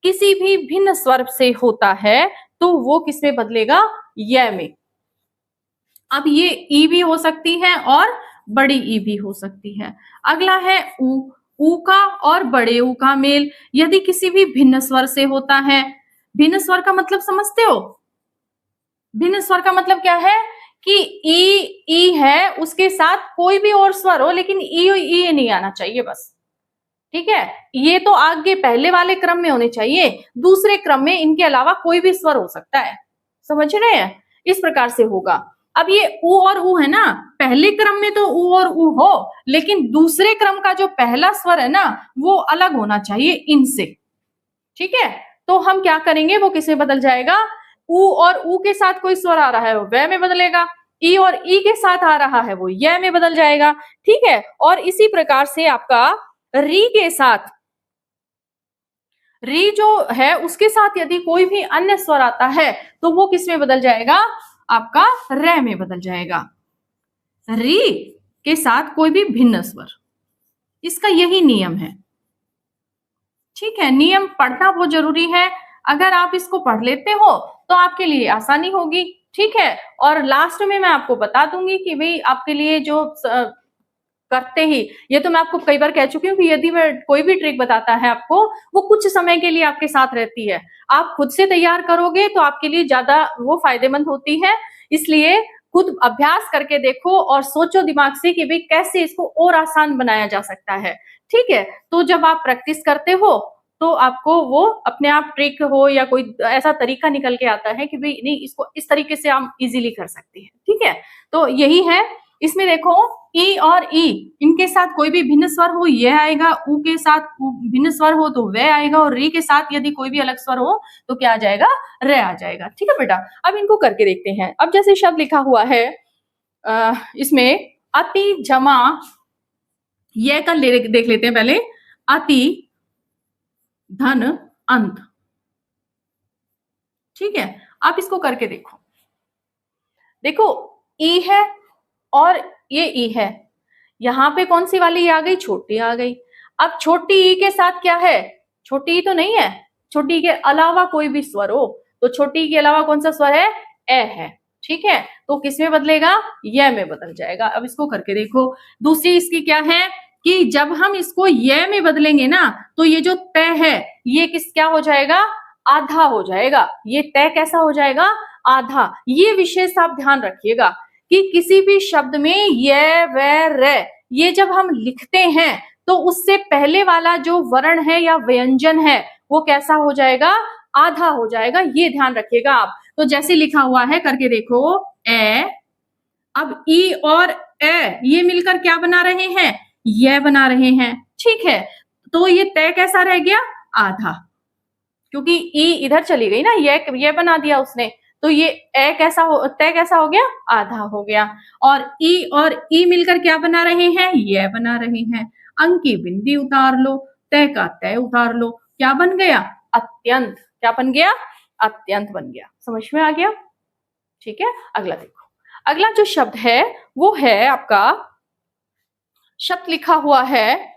किसी भी भिन्न स्वर से होता है तो वो किसमें बदलेगा, यह में। अब ये ई भी हो सकती है और बड़ी ई भी हो सकती है। अगला है ऊ का और बड़े ऊ का मेल यदि किसी भी भिन्न स्वर से होता है। भिन्न स्वर का मतलब समझते हो, भिन्न स्वर का मतलब क्या है कि ई है, उसके साथ कोई भी और स्वर हो लेकिन ई नहीं आना चाहिए बस, ठीक है, ये तो आगे पहले वाले क्रम में होने चाहिए, दूसरे क्रम में इनके अलावा कोई भी स्वर हो सकता है। समझ रहे हैं? इस प्रकार से होगा। अब ये उ और ऊ है ना, पहले क्रम में तो उ और ऊ हो, लेकिन दूसरे क्रम का जो पहला स्वर है ना, वो अलग होना चाहिए इनसे। ठीक है, तो हम क्या करेंगे, वो किस में बदल जाएगा, उ और ऊ के साथ कोई स्वर आ रहा है वो व में बदलेगा, ई और ई के साथ आ रहा है वो य में बदल जाएगा। ठीक है, और इसी प्रकार से आपका री के साथ, री जो है उसके साथ यदि कोई भी अन्य स्वर आता है तो वो किस में बदल जाएगा, आपका र में बदल जाएगा। री के साथ कोई भी भिन्न स्वर, इसका यही नियम है। ठीक है, नियम पढ़ना बहुत जरूरी है। अगर आप इसको पढ़ लेते हो तो आपके लिए आसानी होगी। ठीक है, और लास्ट में मैं आपको बता दूंगी कि भाई आपके लिए जो करते ही, ये तो मैं आपको कई बार कह चुकी हूँ कि यदि मैं कोई भी ट्रिक बताता है आपको, वो कुछ समय के लिए आपके साथ रहती है। आप खुद से तैयार करोगे तो आपके लिए ज्यादा वो फायदेमंद होती है। इसलिए खुद अभ्यास करके देखो और सोचो दिमाग से कि भाई कैसे इसको और आसान बनाया जा सकता है। ठीक है, तो जब आप प्रैक्टिस करते हो तो आपको वो अपने आप ट्रिक हो या कोई ऐसा तरीका निकल के आता है कि भाई नहीं, इसको इस तरीके से हम इजीली कर सकते हैं। ठीक है, तो यही है। इसमें देखो, ई और ई, इनके साथ कोई भी भिन्न स्वर हो यह आएगा, उ के साथ भिन्न स्वर हो तो वह आएगा, और री के साथ यदि कोई भी अलग स्वर हो तो क्या आ जाएगा, र आ जाएगा। ठीक है बेटा, अब इनको करके देखते हैं। अब जैसे शब्द लिखा हुआ है इसमें अति जमा, यह का देख लेते हैं पहले। अति धन अंत। ठीक है, आप इसको करके देखो। देखो, ई है और ये ई है, यहाँ पे कौन सी वाली आ गई, छोटी आ गई। अब छोटी ई के साथ क्या है, छोटी ई तो नहीं है, छोटी ई के अलावा कोई भी स्वर हो तो छोटी ई के अलावा कौन सा स्वर है, ए है। ठीक है, तो किस में बदलेगा, य में बदल जाएगा। अब इसको करके देखो। दूसरी इसकी क्या है कि जब हम इसको य में बदलेंगे ना तो ये जो तय है ये किस क्या हो जाएगा, आधा हो जाएगा। ये तय कैसा हो जाएगा, आधा। ये विशेष आप ध्यान रखिएगा कि किसी भी शब्द में य व र, ये जब हम लिखते हैं तो उससे पहले वाला जो वर्ण है या व्यंजन है वो कैसा हो जाएगा, आधा हो जाएगा। ये ध्यान रखिएगा आप। तो जैसे लिखा हुआ है करके देखो, ए, अब ई और ए ये मिलकर क्या बना रहे हैं, यह बना रहे हैं। ठीक है, तो ये तय कैसा रह गया, आधा, क्योंकि ई इधर चली गई ना, ये बना दिया उसने, तो ये ए कैसा हो, तय कैसा हो गया, आधा हो गया। और ई मिलकर क्या बना रहे हैं, ये बना रहे हैं। अंक की बिंदी उतार लो, तय का तय उतार लो, क्या बन गया, अत्यंत। क्या बन गया, अत्यंत बन गया। समझ में आ गया। ठीक है, अगला देखो। अगला जो शब्द है वो है आपका, शब्द लिखा हुआ है,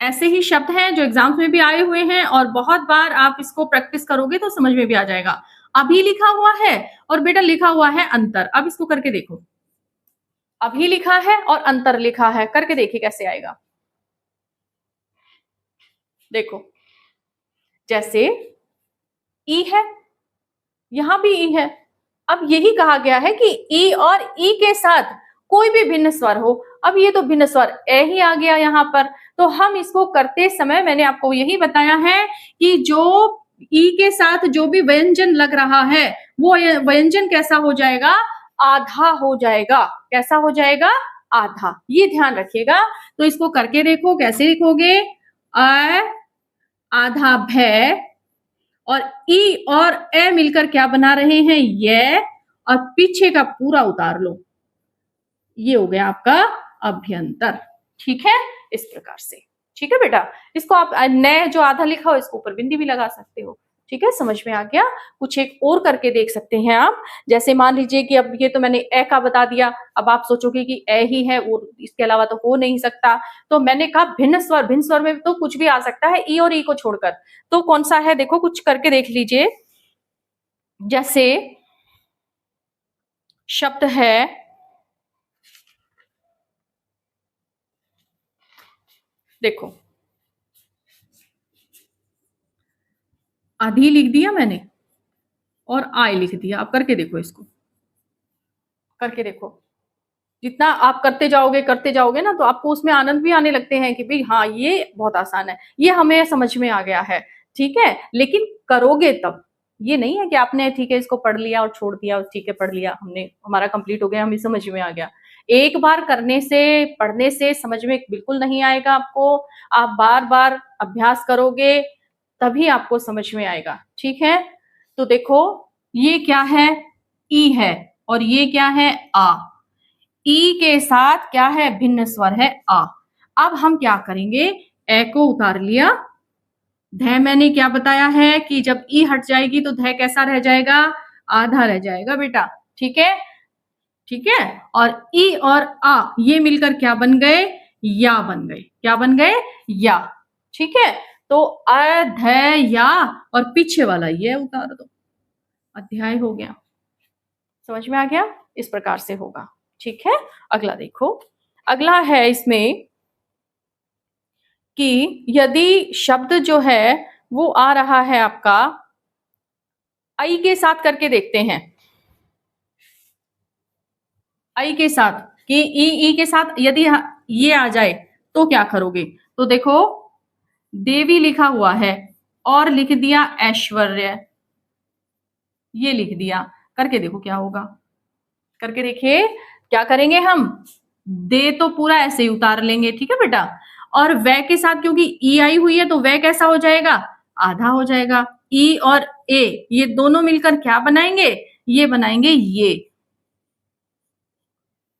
ऐसे ही शब्द हैं जो एग्जाम्स में भी आए हुए हैं और बहुत बार आप इसको प्रैक्टिस करोगे तो समझ में भी आ जाएगा। अभी लिखा हुआ है और बेटा लिखा हुआ है अंतर। अब इसको करके देखो, अभी लिखा है और अंतर लिखा है, करके देखिए कैसे आएगा। देखो, जैसे ई है, यहां भी ई है। अब यही कहा गया है कि ई और ई के साथ कोई भी भिन्न स्वर हो। अब ये तो भिन्न स्वर ए ही आ गया यहाँ पर, तो हम इसको करते समय मैंने आपको यही बताया है कि जो ई के साथ जो भी व्यंजन लग रहा है वो व्यंजन कैसा हो जाएगा, आधा हो जाएगा। कैसा हो जाएगा, आधा। ये ध्यान रखिएगा। तो इसको करके देखो कैसे लिखोगे, अ आधा भय, और ई और ए मिलकर क्या बना रहे हैं, ये, और पीछे का पूरा उतार लो, ये हो गया आपका अभ्यंतर। ठीक है, इस प्रकार से। ठीक है बेटा, इसको आप नए जो आधा लिखा हो इसको ऊपर बिंदी भी लगा सकते हो। ठीक है, समझ में आ गया। कुछ एक और करके देख सकते हैं आप। जैसे मान लीजिए कि अब ये तो मैंने ए का बता दिया, अब आप सोचोगे कि ए ही है, वो इसके अलावा तो हो नहीं सकता। तो मैंने कहा भिन्न स्वर में तो कुछ भी आ सकता है, ई और ई को छोड़कर। तो कौन सा है, देखो कुछ करके देख लीजिए। जैसे शब्द है, देखो आधी लिख दिया मैंने और आय लिख दिया। अब करके देखो, इसको करके देखो। जितना आप करते जाओगे ना, तो आपको उसमें आनंद भी आने लगते हैं कि भाई हाँ, ये बहुत आसान है, ये हमें समझ में आ गया है, ठीक है। लेकिन करोगे तब, ये नहीं है कि आपने ठीक है इसको पढ़ लिया और छोड़ दिया, ठीक है पढ़ लिया हमने, हमारा कंप्लीट हो गया, हमें समझ में आ गया। एक बार करने से, पढ़ने से समझ में बिल्कुल नहीं आएगा आपको। आप बार बार अभ्यास करोगे तभी आपको समझ में आएगा, ठीक है। तो देखो, ये क्या है, ई है, और ये क्या है, आ। ई के साथ क्या है, भिन्न स्वर है आ। अब हम क्या करेंगे, ए को उतार लिया, ध मैंने क्या बताया है कि जब ई हट जाएगी तो ध कैसा रह जाएगा, आधा रह जाएगा बेटा, ठीक है, ठीक है। और ई और आ ये मिलकर क्या बन गए, या बन गए, क्या बन गए, या, ठीक है। तो अ ध या, और पीछे वाला ये उतार दो, अध्याय हो गया। समझ में आ गया, इस प्रकार से होगा, ठीक है। अगला देखो, अगला है इसमें कि यदि शब्द जो है वो आ रहा है आपका आई के साथ, करके देखते हैं, आई के साथ, कि ई के साथ यदि ये आ जाए तो क्या करोगे। तो देखो, देवी लिखा हुआ है और लिख दिया ऐश्वर्य, ये लिख दिया, करके देखो क्या होगा, करके देखिए क्या करेंगे हम, दे तो पूरा ऐसे ही उतार लेंगे, ठीक है बेटा। और वह के साथ क्योंकि ई आई हुई है तो वह कैसा हो जाएगा, आधा हो जाएगा। ई और ए ये दोनों मिलकर क्या बनाएंगे, ये बनाएंगे ये,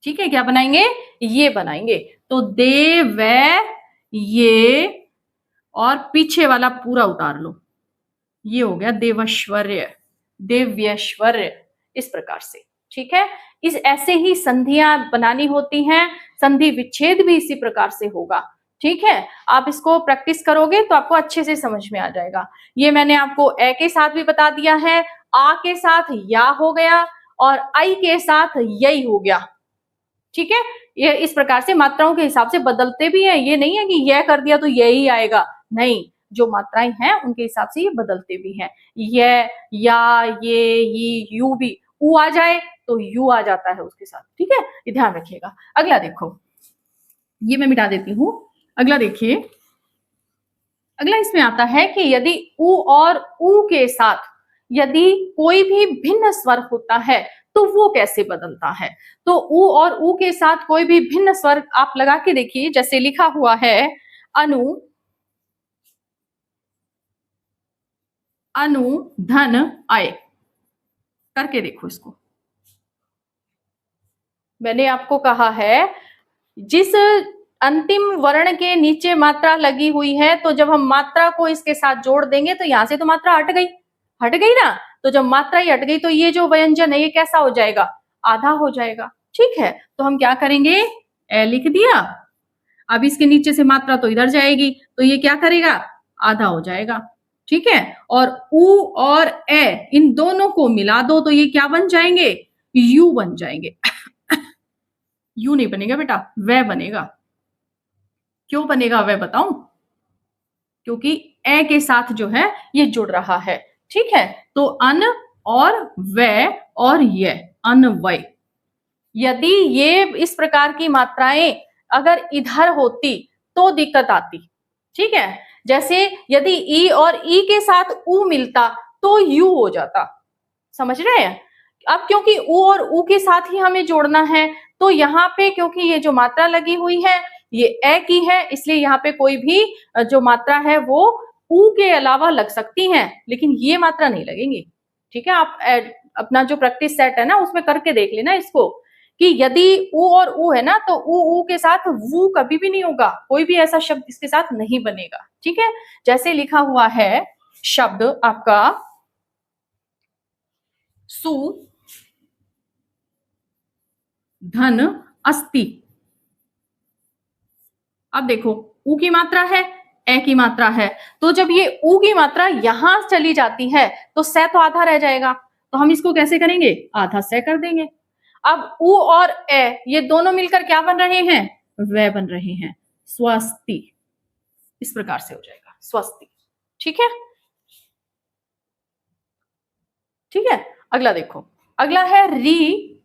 ठीक है, क्या बनाएंगे, ये बनाएंगे। तो दे व ये, और पीछे वाला पूरा उतार लो, ये हो गया देवश्वर्य, देव्यश्वर्य, इस प्रकार से, ठीक है। इस ऐसे ही संधियां बनानी होती हैं, संधि विच्छेद भी इसी प्रकार से होगा, ठीक है। आप इसको प्रैक्टिस करोगे तो आपको अच्छे से समझ में आ जाएगा। ये मैंने आपको ए के साथ भी बता दिया है, आ के साथ या हो गया, और आई के साथ यही हो गया, ठीक है। ये इस प्रकार से मात्राओं के हिसाब से बदलते भी हैं, ये नहीं है कि यह कर दिया तो यही आएगा, नहीं, जो मात्राएं हैं उनके हिसाब से ये बदलते भी हैं। यह, या, ये यू भी, ऊ आ जाए तो यू आ जाता है उसके साथ, ठीक है, ये ध्यान रखिएगा। अगला देखो, ये मैं मिटा देती हूं। अगला देखिए, अगला इसमें आता है कि यदि ऊ और ऊ के साथ यदि कोई भी भिन्न स्वर होता है तो वो कैसे बदलता है। तो ऊ और ऊ के साथ कोई भी भिन्न स्वर आप लगा के देखिए, जैसे लिखा हुआ है अनु, अनु धन आय, करके देखो इसको। मैंने आपको कहा है जिस अंतिम वर्ण के नीचे मात्रा लगी हुई है, तो जब हम मात्रा को इसके साथ जोड़ देंगे तो यहां से तो मात्रा हट गई ना। तो जब मात्रा ही हट गई तो ये जो व्यंजन है ये कैसा हो जाएगा, आधा हो जाएगा, ठीक है। तो हम क्या करेंगे, ए लिख दिया, अब इसके नीचे से मात्रा तो इधर जाएगी तो ये क्या करेगा, आधा हो जाएगा, ठीक है। और उ और ए इन दोनों को मिला दो तो ये क्या बन जाएंगे, यू बन जाएंगे। यू नहीं बनेगा बेटा, वह बनेगा। क्यों बनेगा वह बताऊं, क्योंकि ए के साथ जो है ये जुड़ रहा है, ठीक है। तो अन और वह और ये अनवय, यदि ये इस प्रकार की मात्राएं अगर इधर होती तो दिक्कत आती, ठीक है। जैसे यदि ई और ई के साथ ऊ मिलता तो यू हो जाता, समझ रहे हैं। अब क्योंकि ऊ और ऊ के साथ ही हमें जोड़ना है, तो यहाँ पे क्योंकि ये जो मात्रा लगी हुई है ये ए की है, इसलिए यहाँ पे कोई भी जो मात्रा है वो ऊ के अलावा लग सकती हैं, लेकिन ये मात्रा नहीं लगेंगी, ठीक है। आप अपना जो प्रैक्टिस सेट है ना उसमें करके देख लेना इसको, कि यदि ऊ और ऊ है ना तो ऊ के साथ वू कभी भी नहीं होगा, कोई भी ऐसा शब्द इसके साथ नहीं बनेगा, ठीक है। जैसे लिखा हुआ है शब्द आपका सु धन अस्ति। अब देखो, ऊ की मात्रा है, ए की मात्रा है, तो जब ये ऊ की मात्रा यहां चली जाती है तो से तो आधा रह जाएगा, तो हम इसको कैसे करेंगे, आधा से कर देंगे। अब ऊ और ए ये दोनों मिलकर क्या बन रहे हैं, वह बन रहे हैं, स्वस्ति, इस प्रकार से हो जाएगा स्वस्ति, ठीक है, ठीक है। अगला देखो, अगला है री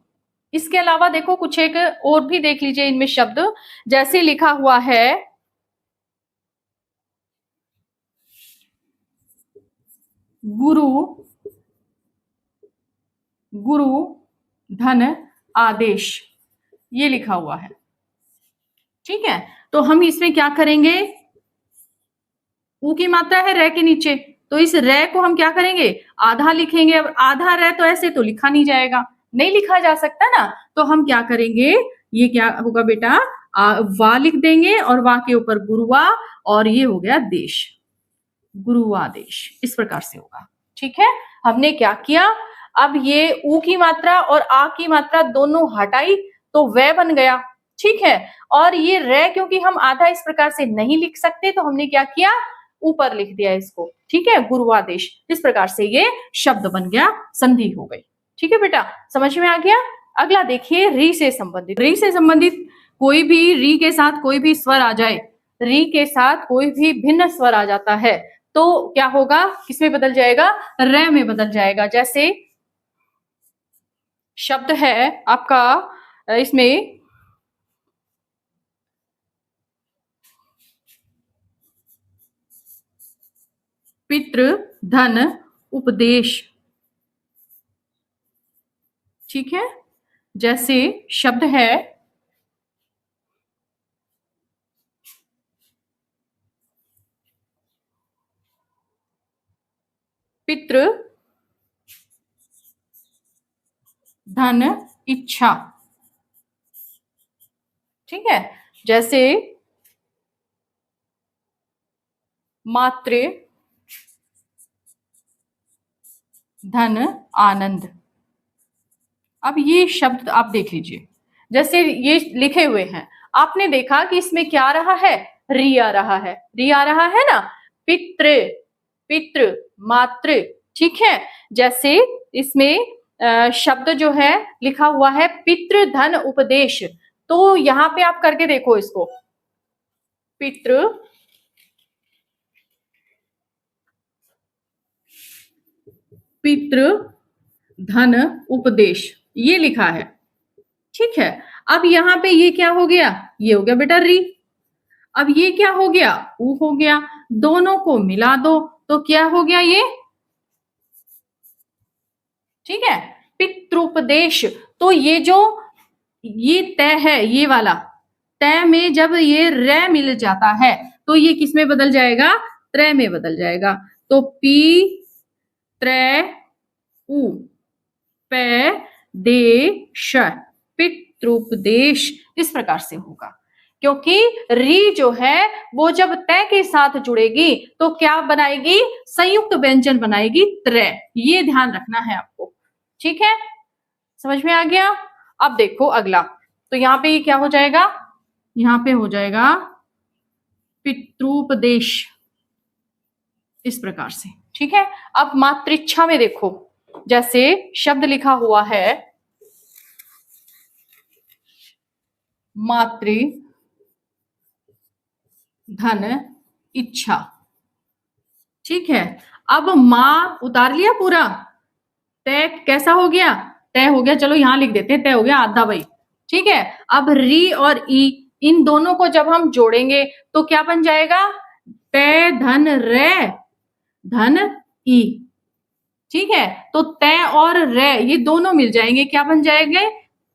इसके अलावा देखो कुछ एक और भी देख लीजिए इनमें शब्द, जैसे लिखा हुआ है गुरु, गुरु धन आदेश, ये लिखा हुआ है। ठीक है, तो हम इसमें क्या करेंगे, ऊ की मात्रा है रे के नीचे, तो इस रे को हम क्या करेंगे, आधा लिखेंगे। अब आधा रे तो ऐसे तो लिखा नहीं जाएगा, नहीं लिखा जा सकता ना, तो हम क्या करेंगे, ये क्या होगा बेटा, वा लिख देंगे और वा के ऊपर गुरुवा, और ये हो गया देश, गुरुवादेश, इस प्रकार से होगा। ठीक है, हमने क्या किया, अब ये ऊ की मात्रा और आ की मात्रा दोनों हटाई तो वे बन गया। ठीक है, और ये रे क्योंकि हम आधा इस प्रकार से नहीं लिख सकते, तो हमने क्या किया, ऊपर लिख दिया इसको। ठीक है, गुरुवादेश, इस प्रकार से ये शब्द बन गया, संधि हो गई। ठीक है बेटा, समझ में आ गया। अगला देखिए, री से संबंधित, री से संबंधित कोई भी री के साथ कोई भी स्वर आ जाए, री के साथ कोई भी भिन्न स्वर आ जाता है तो क्या होगा, किसमें बदल जाएगा, रे में बदल जाएगा। जैसे शब्द है आपका इसमें पितृ धन उपदेश। ठीक है, जैसे शब्द है पितृ धन इच्छा। ठीक है, जैसे मातृ धन आनंद। अब ये शब्द आप देख लीजिए, जैसे ये लिखे हुए हैं, आपने देखा कि इसमें क्या आ रहा है, री आ रहा है, री आ रहा है ना, पितृ, पितृ, मातृ। ठीक है, जैसे इसमें शब्द जो है लिखा हुआ है पितृ धन उपदेश, तो यहां पे आप करके देखो इसको, पितृ पितृ धन उपदेश, ये लिखा है। ठीक है, अब यहाँ पे ये क्या हो गया, ये हो गया बेटा री। अब ये क्या हो गया, ऊ हो गया, दोनों को मिला दो तो क्या हो गया ये, ठीक है, पितृपदेश। तो ये जो ये तय है, ये वाला तय में जब ये रे मिल जाता है तो ये किस में बदल जाएगा, त्रय में बदल जाएगा। तो पी त्रय उ पे दे श, पितृपदेश, इस प्रकार से होगा। क्योंकि री जो है वो जब तय के साथ जुड़ेगी तो क्या बनाएगी, संयुक्त व्यंजन बनाएगी, त्रय। ये ध्यान रखना है आपको। ठीक है, समझ में आ गया। अब देखो अगला, तो यहाँ पे ये क्या हो जाएगा, यहाँ पे हो जाएगा पितृपदेश, इस प्रकार से। ठीक है, अब मातृच्छा में देखो, जैसे शब्द लिखा हुआ है मातृ धन इच्छा। ठीक है, अब मां उतार लिया पूरा, तय कैसा हो गया, तय हो गया, चलो यहां लिख देते हैं, तय हो गया आधा भाई। ठीक है, अब री और ई, इन दोनों को जब हम जोड़ेंगे तो क्या बन जाएगा, तय धन रे धन ई। ठीक है, तो तय और रे ये दोनों मिल जाएंगे, क्या बन जाएंगे,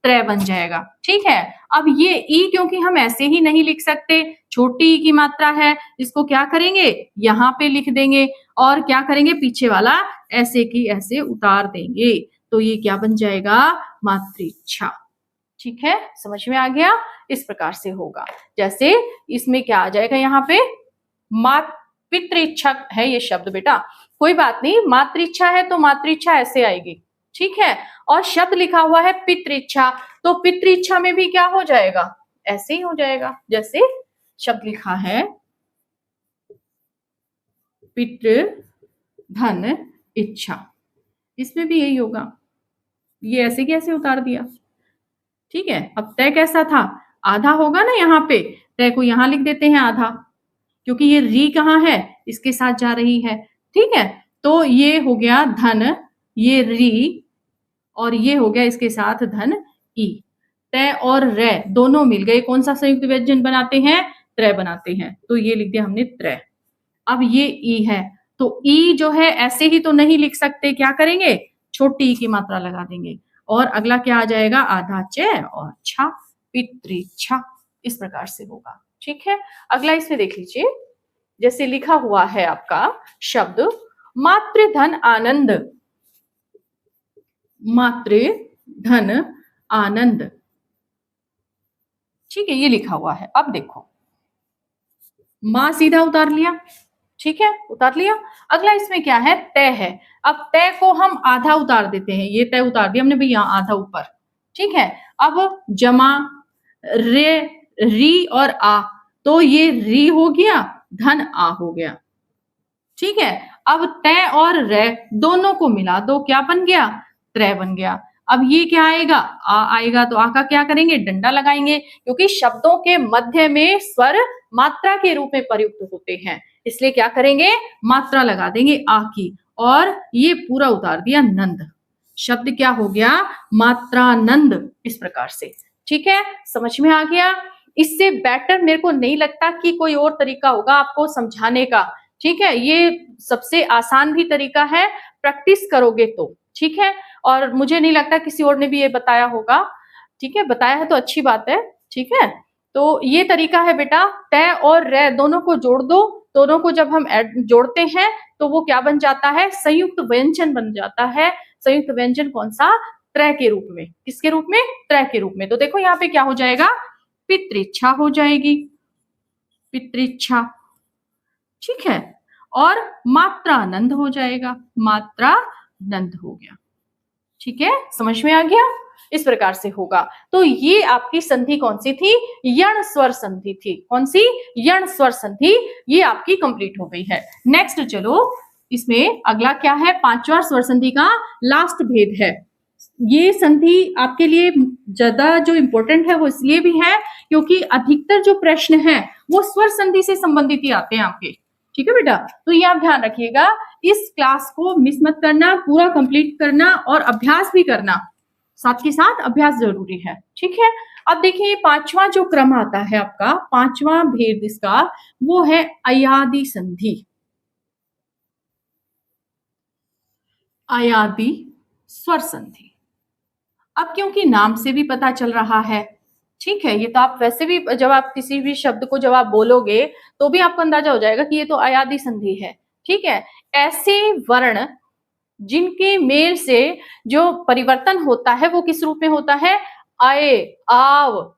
त्रय बन जाएगा। ठीक है, अब ये ई क्योंकि हम ऐसे ही नहीं लिख सकते, छोटी ई की मात्रा है, इसको क्या करेंगे, यहाँ पे लिख देंगे और क्या करेंगे, पीछे वाला ऐसे की ऐसे उतार देंगे, तो ये क्या बन जाएगा, मातृच्छा। ठीक है, समझ में आ गया, इस प्रकार से होगा। जैसे इसमें क्या आ जाएगा, यहाँ पे पितृच्छा है ये शब्द बेटा, कोई बात नहीं, मातृच्छा है तो मातृच्छा ऐसे आएगी। ठीक है, और शब्द लिखा हुआ है पितृच्छा, तो पितृच्छा में भी क्या हो जाएगा, ऐसे ही हो जाएगा। जैसे शब्द लिखा है पितृ धन इच्छा, इसमें भी यही होगा, ये ऐसे कैसे उतार दिया। ठीक है, अब तय कैसा था, आधा होगा ना, यहाँ पे तय को यहाँ लिख देते हैं आधा, क्योंकि ये री कहाँ है, इसके साथ जा रही है। ठीक है, तो ये हो गया धन, ये री, और ये हो गया इसके साथ धन ई, तय और रे दोनों मिल गए कौन सा संयुक्त व्यंजन बनाते हैं? त्रय बनाते हैं। तो ये लिख दिया हमने त्रय। अब ये ई है, तो ई जो है ऐसे ही तो नहीं लिख सकते, क्या करेंगे? छोटी ई की मात्रा लगा देंगे और अगला क्या आ जाएगा? आधा च और छा, पितृच्छा, इस प्रकार से होगा। ठीक है, अगला इसमें देख लीजिए, जैसे लिखा हुआ है आपका शब्द मातृधन आनंद, मातृधन आनंद, ठीक है, ये लिखा हुआ है। अब देखो, मां सीधा उतार लिया, ठीक है, उतार लिया। अगला इसमें क्या है? तय है। अब तय को हम आधा उतार देते हैं, ये तय उतार दिया हमने भाई यहाँ आधा ऊपर, ठीक है। अब जमा रे, री और आ, तो ये री हो गया, धन आ हो गया, ठीक है। अब तय और रे दोनों को मिला दो, क्या बन गया? त्रय बन गया। अब ये क्या आएगा? आ आएगा, तो आ का क्या करेंगे? डंडा लगाएंगे, क्योंकि शब्दों के मध्य में स्वर मात्रा के रूप में प्रयुक्त होते हैं, इसलिए क्या करेंगे? मात्रा लगा देंगे आ की, और ये पूरा उतार दिया नंद, शब्द क्या हो गया? मात्रानंद, इस प्रकार से। ठीक है, समझ में आ गया? इससे बेटर मेरे को नहीं लगता कि कोई और तरीका होगा आपको समझाने का। ठीक है, ये सबसे आसान भी तरीका है, प्रैक्टिस करोगे तो। ठीक है, और मुझे नहीं लगता किसी और ने भी ये बताया होगा। ठीक है, बताया है तो अच्छी बात है। ठीक है, तो ये तरीका है बेटा, तय और रे दोनों को जोड़ दो, दोनों को जब हम जोड़ते हैं तो वो क्या बन जाता है? संयुक्त व्यंजन बन जाता है। संयुक्त व्यंजन कौन सा? त्रय के रूप में। किसके रूप में? त्रय के रूप में। तो देखो यहाँ पे क्या हो जाएगा? पितृच्छा हो जाएगी, पितृच्छा, ठीक है, और मात्रानंद हो जाएगा, मात्रानंद हो गया। ठीक है, समझ में आ गया? इस प्रकार से होगा। तो ये आपकी संधि कौन सी थी? यण स्वर संधि थी। कौन सी? यण स्वर संधि। ये आपकी कंप्लीट हो गई है। नेक्स्ट चलो, इसमें अगला क्या है? पांचवा स्वर संधि का लास्ट भेद है। ये संधि आपके लिए ज्यादा जो इंपॉर्टेंट है वो इसलिए भी है क्योंकि अधिकतर जो प्रश्न है वो स्वर संधि से संबंधित ही आते हैं आपके। ठीक है बेटा, तो ये आप ध्यान रखिएगा, इस क्लास को मिस मत करना, पूरा कंप्लीट करना और अभ्यास भी करना, साथ के साथ अभ्यास जरूरी है। ठीक है, अब देखिए पांचवा जो क्रम आता है आपका, पांचवा भेद इसका वो है अयादि संधि। अयादि स्वर संधि। अब क्योंकि नाम से भी पता चल रहा है, ठीक है, ये तो आप वैसे भी जब आप किसी भी शब्द को जब आप बोलोगे तो भी आपको अंदाजा हो जाएगा कि ये तो अयादि संधि है। ठीक है, ऐसे वर्ण जिनके मेल से जो परिवर्तन होता है वो किस रूप में होता है? आए, आव,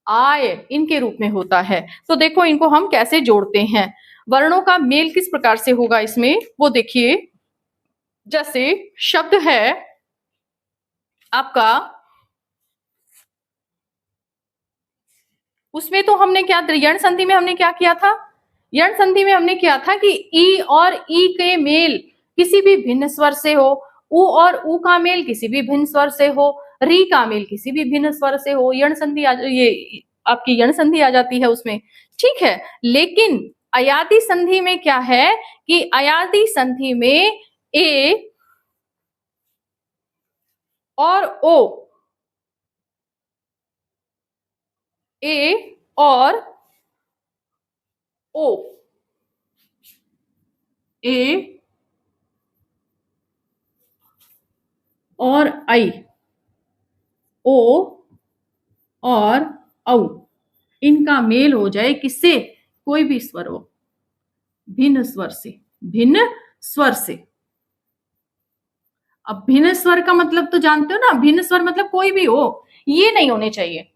आय, इनके रूप में होता है। तो देखो इनको हम कैसे जोड़ते हैं, वर्णों का मेल किस प्रकार से होगा इसमें, वो देखिए। जैसे शब्द है आपका, उसमें तो हमने क्या, यण संधि में हमने क्या किया था? यण संधि में हमने किया था कि ई और ई के मेल किसी भी भिन्न स्वर से हो, उ और उ का मेल किसी भी भिन्न स्वर से हो, री का मेल किसी भी भिन्न स्वर से हो, यण संधि ये आपकी यण संधि आ जाती है उसमें। ठीक है, लेकिन अयादि संधि में क्या है कि अयादि संधि में ए और ओ, ए और ओ, ए और आई, ओ और औ, इनका मेल हो जाए किससे? कोई भी स्वर हो, भिन्न स्वर से, भिन्न स्वर से। अब भिन्न स्वर का मतलब तो जानते हो ना, भिन्न स्वर मतलब कोई भी हो, ये नहीं होने चाहिए।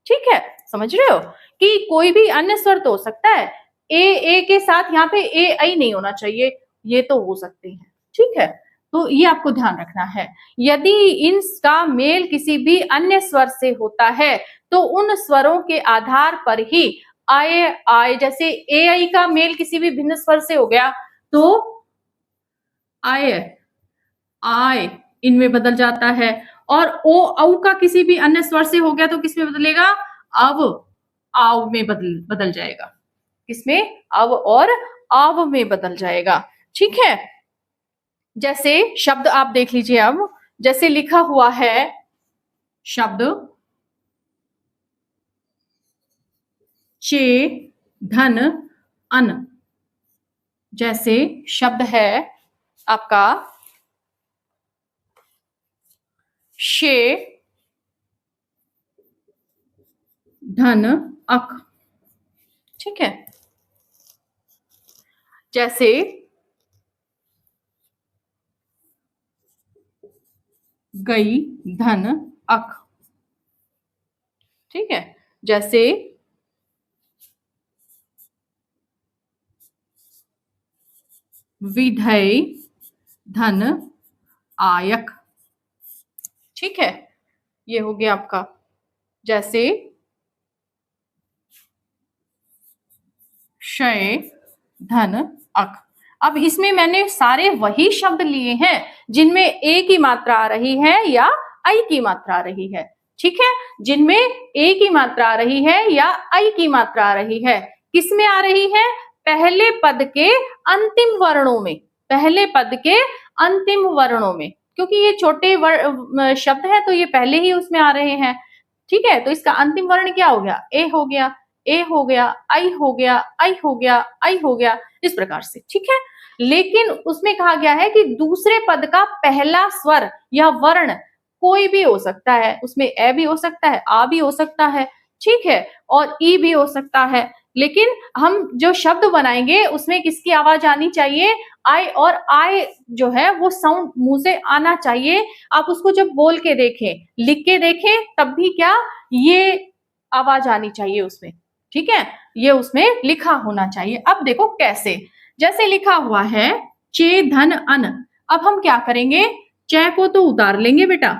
ठीक है, समझ रहे हो कि कोई भी अन्य स्वर तो हो सकता है, ए के साथ यहाँ पे ए आई नहीं होना चाहिए, ये तो हो सकते हैं। ठीक है, तो ये आपको ध्यान रखना है। यदि इनका मेल किसी भी अन्य स्वर से होता है तो उन स्वरों के आधार पर ही आए, आए, जैसे ए आई का मेल किसी भी भिन्न स्वर से हो गया तो आए, आय इनमें बदल जाता है, और ओ औ का किसी भी अन्य स्वर से हो गया तो किसमें बदलेगा? अव, आव में बदल जाएगा। किसमें? अव और आव में बदल जाएगा। ठीक है, जैसे शब्द आप देख लीजिए, अब जैसे लिखा हुआ है शब्द चे धन अन। जैसे शब्द है आपका शे धन अक। ठीक है, जैसे गई धन अक। ठीक है, जैसे विधेय धन आयक। ठीक है, ये हो गया आपका। जैसे शय धन अक। अब इसमें मैंने सारे वही शब्द लिए हैं जिनमें ए की मात्रा आ रही है या आई की मात्रा आ रही है। ठीक है, जिनमें ए की मात्रा आ रही है या आई की मात्रा आ रही है। किसमें आ रही है? पहले पद के अंतिम वर्णों में। पहले पद के अंतिम वर्णों में, क्योंकि ये छोटे शब्द है तो ये पहले ही उसमें आ रहे हैं। ठीक है, तो इसका अंतिम वर्ण क्या हो गया? ए हो गया, ए हो गया, आई हो गया, आई हो गया, आई हो गया, इस प्रकार से। ठीक है, लेकिन उसमें कहा गया है कि दूसरे पद का पहला स्वर या वर्ण कोई भी हो सकता है। उसमें ए भी हो सकता है, आ भी हो सकता है, ठीक है, और ई भी हो सकता है। लेकिन हम जो शब्द बनाएंगे उसमें किसकी आवाज आनी चाहिए? आई, और आई जो है वो साउंड मुंह से आना चाहिए। आप उसको जब बोल के देखें, लिख के देखें, तब भी क्या ये आवाज आनी चाहिए उसमें। ठीक है, ये उसमें लिखा होना चाहिए। अब देखो कैसे, जैसे लिखा हुआ है चे धन अन। अब हम क्या करेंगे? चे को तो उतार लेंगे बेटा।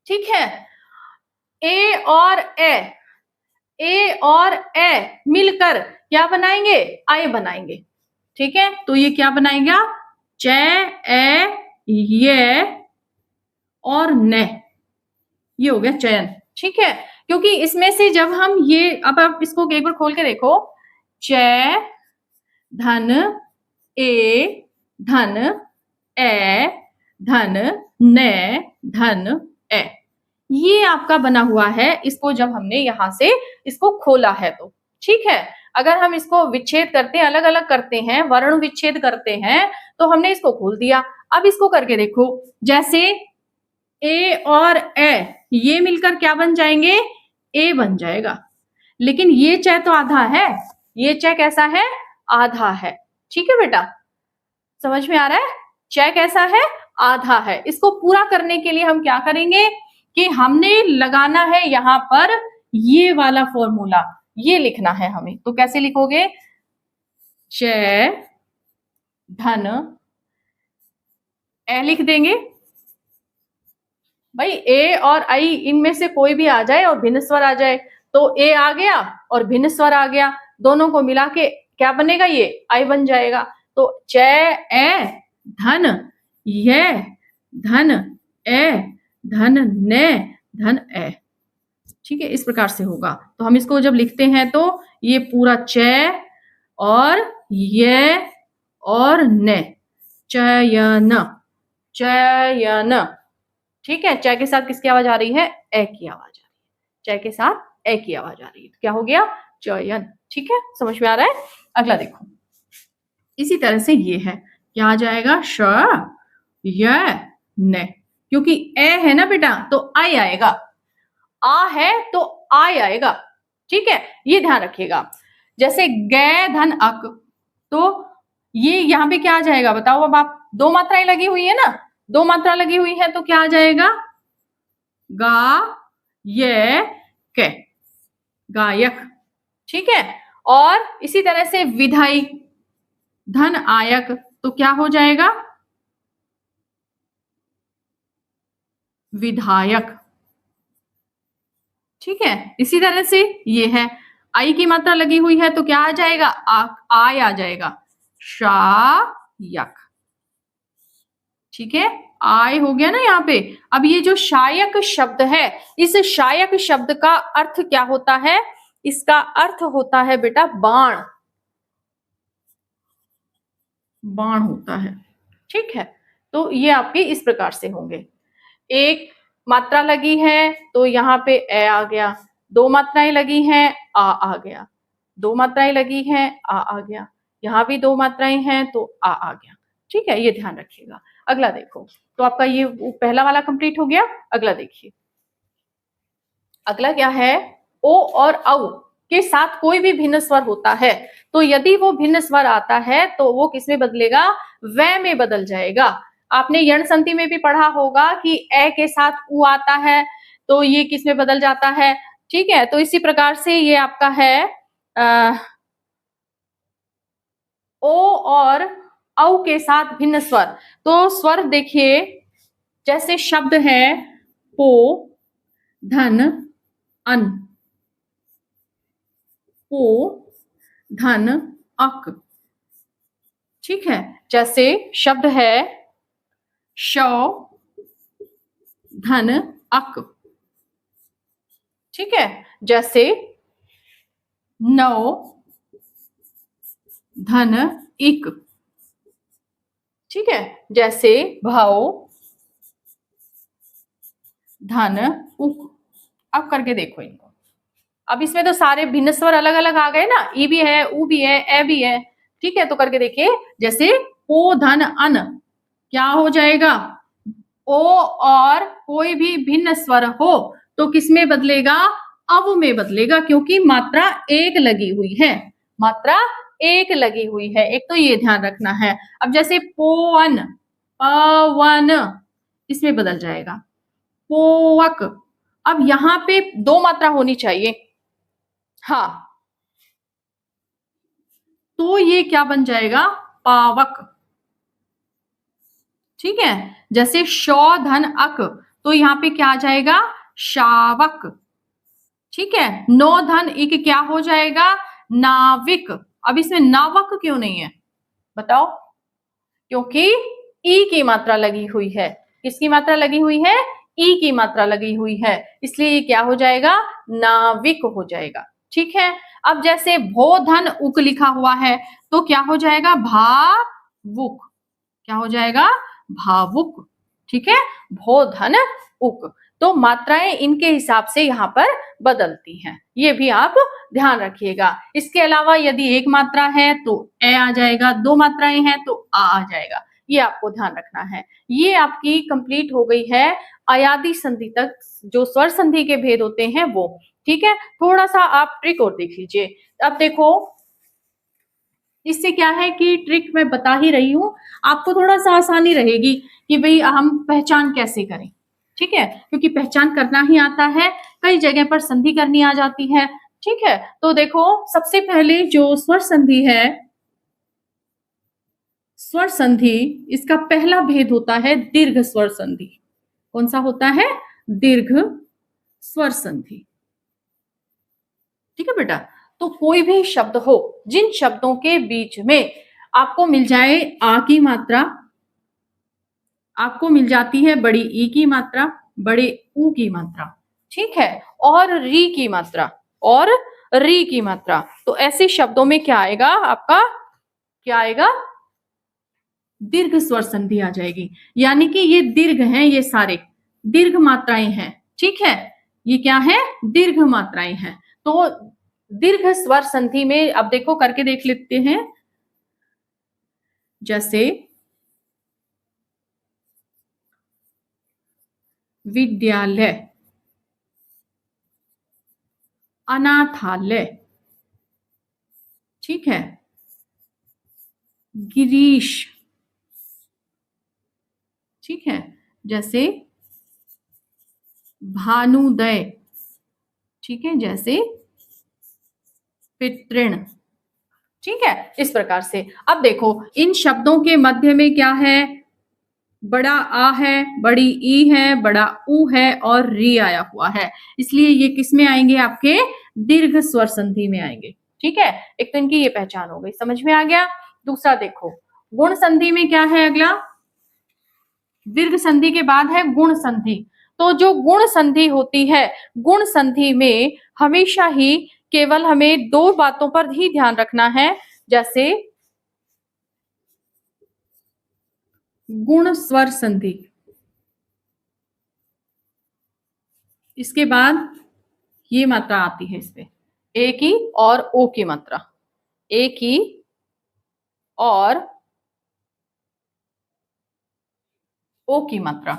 ठीक है, ए और ए मिलकर क्या बनाएंगे? आई बनाएंगे। ठीक है, तो ये क्या बनाएगा? चे ए ये और ने, ये हो गया चयन। ठीक है, क्योंकि इसमें से जब हम ये, अब आप इसको एक बार खोल के देखो, चे धन ए धन ए धन ने धन ए, ये आपका बना हुआ है। इसको जब हमने यहां से इसको खोला है तो ठीक है। अगर हम इसको विच्छेद करते हैं, अलग अलग करते हैं, वर्ण विच्छेद करते हैं, तो हमने इसको खोल दिया। अब इसको करके देखो, जैसे ए और ए ये मिलकर क्या बन जाएंगे? ए बन जाएगा। लेकिन ये च तो आधा है, ये च कैसा है? आधा है। ठीक है बेटा, समझ में आ रहा है? च कैसा है? आधा है। इसको पूरा करने के लिए हम क्या करेंगे कि हमने लगाना है यहां पर ये वाला फॉर्मूला, ये लिखना है हमें। तो कैसे लिखोगे? च धन ए लिख देंगे। भाई ए और आई इनमें से कोई भी आ जाए और भिन्न स्वर आ जाए, तो ए आ गया और भिन्न स्वर आ गया, दोनों को मिला के क्या बनेगा? ये आई बन जाएगा। तो च ए धन ये धन ए धन ने धन ए। ठीक है, इस प्रकार से होगा। तो हम इसको जब लिखते हैं तो ये पूरा च और ये और ने, चयन, चयन। ठीक है, च के साथ किसकी आवाज आ रही है? ए की आवाज आ रही है। च के साथ ए की आवाज आ रही है, क्या हो गया? चयन। ठीक है, समझ में आ रहा है? अगला देखो, इसी तरह से ये है, क्या आ जाएगा? श य ने, क्योंकि ए है ना बेटा तो आई आएगा, आ है तो आई आएगा। ठीक है, ये ध्यान रखिएगा। जैसे गे धन अक, तो ये यहाँ पे क्या आ जाएगा बताओ? अब आप, दो मात्राएं लगी हुई है ना, दो मात्रा लगी हुई है तो क्या आ जाएगा? गा ये के, गायक। ठीक है, और इसी तरह से विधाई धन आयक, तो क्या हो जाएगा? विधायक। ठीक है, इसी तरह से ये है, आई की मात्रा लगी हुई है तो क्या आ जाएगा? आय आ जाएगा, शायक। ठीक है, आय हो गया ना यहाँ पे। अब ये जो शायक शब्द है, इस शायक शब्द का अर्थ क्या होता है? इसका अर्थ होता है बेटा बाण, बाण होता है। ठीक है, तो ये आपके इस प्रकार से होंगे। एक मात्रा लगी है तो यहाँ पे ए आ गया, दो मात्राएं लगी हैं आ गया। 2 मात्राएं लगी हैं, आ गया। यहाँ भी 2 मात्राएं हैं तो आ गया। ठीक है, ये ध्यान रखिएगा। अगला देखो, तो आपका ये पहला वाला कंप्लीट हो गया। अगला देखिए, अगला क्या है, ओ और औ के साथ कोई भी भिन्न स्वर होता है तो यदि वो भिन्न स्वर आता है तो वो किसमें बदलेगा, व में बदल जाएगा। आपने यण संधि में भी पढ़ा होगा कि ए के साथ उ आता है तो ये किसमें बदल जाता है। ठीक है, तो इसी प्रकार से ये आपका है ओ और औ के साथ भिन्न स्वर। तो स्वर देखिए, जैसे शब्द है पो, धन, अन, पो, धन, अक। ठीक है, जैसे शब्द है श, धन, अक। ठीक है, जैसे नौ, धन, इक। ठीक है, जैसे भाव, धन, उक। अब करके देखो इनको। अब इसमें तो सारे भिन्न स्वर अलग अलग आ गए ना, ई भी है, उ भी है, ए भी है। ठीक है, तो करके देखिए, जैसे पो, धन, अन, क्या हो जाएगा, ओ और कोई भी भिन्न स्वर हो तो किसमें बदलेगा, अव में बदलेगा, क्योंकि मात्रा एक लगी हुई है। मात्रा एक लगी हुई है, एक तो ये ध्यान रखना है। अब जैसे पोवन, पवन, इसमें बदल जाएगा पोवक। अब यहां पे 2 मात्रा होनी चाहिए, हाँ, तो ये क्या बन जाएगा, पावक। ठीक है, जैसे शौ, धन, अक, तो यहाँ पे क्या आ जाएगा, शावक। ठीक है, नौ, धन, इक क्या हो जाएगा, नाविक। अब इसमें नावक क्यों नहीं है बताओ, क्योंकि ई की मात्रा लगी हुई है। किसकी मात्रा लगी हुई है, ई की मात्रा लगी हुई है, इसलिए ये क्या हो जाएगा, नाविक हो जाएगा। ठीक है, अब जैसे भो, धन, उक लिखा हुआ है तो क्या हो जाएगा, भावुक। क्या हो जाएगा, भावुक। ठीक है, भो, धन, उक। तो मात्राएं इनके हिसाब से यहाँ पर बदलती हैं, ये भी आप ध्यान रखिएगा। इसके अलावा यदि एक मात्रा है तो ए आ जाएगा, 2 मात्राएं हैं तो आ जाएगा, ये आपको ध्यान रखना है। ये आपकी कंप्लीट हो गई है अयादि संधि तक, जो स्वर संधि के भेद होते हैं वो। ठीक है, थोड़ा सा आप ट्रिक और देख लीजिए। अब देखो, इससे क्या है कि ट्रिक मैं बता ही रही हूं, आपको थोड़ा सा आसानी रहेगी कि भाई हम पहचान कैसे करें। ठीक है, क्योंकि पहचान करना ही आता है, कई जगह पर संधि करनी आ जाती है। ठीक है, तो देखो, सबसे पहले जो स्वर संधि है, स्वर संधि, इसका पहला भेद होता है दीर्घ स्वर संधि। कौन सा होता है, दीर्घ स्वर संधि। ठीक है बेटा, तो कोई भी शब्द हो, जिन शब्दों के बीच में आपको मिल जाए आ की मात्रा, आपको मिल जाती है बड़ी ई की मात्रा, बड़े ऊ की मात्रा, ठीक है, और री की मात्रा, और री की मात्रा, तो ऐसे शब्दों में क्या आएगा आपका, क्या आएगा, दीर्घ स्वर संधि आ जाएगी। यानी कि ये दीर्घ हैं, ये सारे दीर्घ मात्राएं हैं। ठीक है, ये क्या है, दीर्घ मात्राएं हैं। तो दीर्घ स्वर संधि में अब देखो, करके देख लेते हैं। जैसे विद्यालय, अनाथालय, ठीक है, गिरीश, ठीक है, जैसे भानुदय, ठीक है, जैसे पितृण। ठीक है, इस प्रकार से। अब देखो, इन शब्दों के मध्य में क्या है, बड़ा आ है, बड़ी ई है, बड़ा ऊ है और री आया हुआ है, इसलिए ये किस में आएंगे, आपके दीर्घ स्वर संधि में आएंगे। ठीक है, एक तो इनकी ये पहचान हो गई, समझ में आ गया। दूसरा देखो, गुण संधि में क्या है, अगला दीर्घ संधि के बाद है गुण संधि। तो जो गुण संधि होती है, गुण संधि में हमेशा ही केवल हमें 2 बातों पर ही ध्यान रखना है, जैसे गुण स्वर संधि, इसके बाद ये मात्रा आती है इसपे, ए की और ओ की मात्रा, ए की और ओ की मात्रा,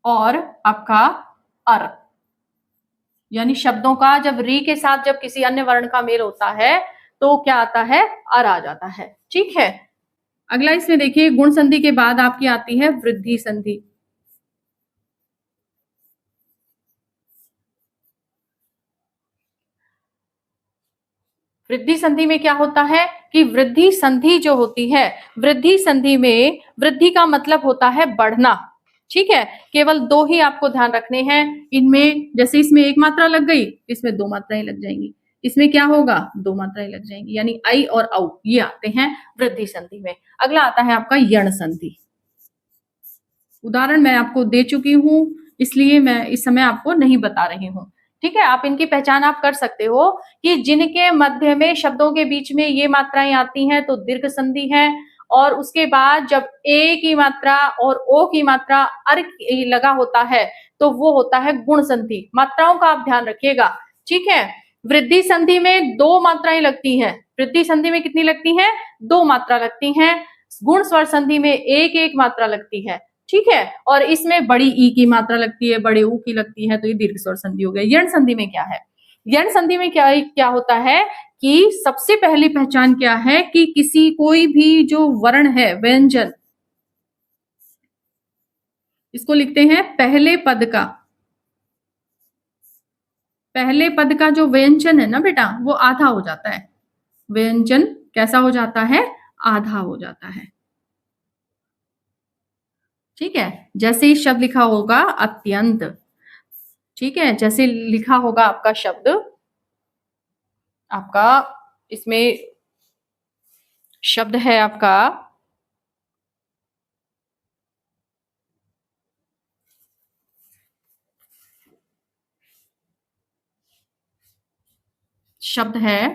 और आपका अर, यानी शब्दों का जब री के साथ जब किसी अन्य वर्ण का मेल होता है तो क्या आता है, अर आ जाता है। ठीक है, अगला इसमें देखिए गुण संधि के बाद आपकी आती है वृद्धि संधि। वृद्धि संधि में क्या होता है कि वृद्धि संधि जो होती है, वृद्धि संधि में वृद्धि का मतलब होता है बढ़ना। ठीक है, केवल दो ही आपको ध्यान रखने हैं इनमें, जैसे इसमें एक मात्रा लग गई, इसमें दो मात्राएं लग जाएंगी, इसमें क्या होगा, दो मात्राएं लग जाएंगी, यानी आई और औ ये आते हैं वृद्धि संधि में। अगला आता है आपका यण संधि। उदाहरण मैं आपको दे चुकी हूं, इसलिए मैं इस समय आपको नहीं बता रही हूं। ठीक है, आप इनकी पहचान आप कर सकते हो कि जिनके मध्य में शब्दों के बीच में ये मात्राएं आती हैं तो दीर्घ संधि है, और उसके बाद जब ए की मात्रा और ओ की मात्रा अर लगा होता है तो वो होता है गुण संधि। मात्राओं का आप ध्यान रखिएगा। ठीक है, वृद्धि संधि में दो मात्राएं लगती हैं, वृद्धि संधि में कितनी लगती हैं, दो मात्रा लगती हैं। गुण स्वर संधि में एक एक मात्रा लगती है। ठीक है, और इसमें बड़ी ई की मात्रा लगती है, बड़े ऊ की लगती है, तो ये दीर्घ स्वर संधि हो गया। यण संधि में क्या है, यण संधि में क्या क्या होता है कि सबसे पहली पहचान क्या है कि किसी कोई भी जो वर्ण है, व्यंजन, इसको लिखते हैं पहले पद का, पहले पद का जो व्यंजन है ना बेटा वो आधा हो जाता है। व्यंजन कैसा हो जाता है, आधा हो जाता है। ठीक है, जैसे इस शब्द लिखा होगा अत्यंत, ठीक है, जैसे लिखा होगा आपका शब्द, आपका इसमें शब्द है आपका शब्द है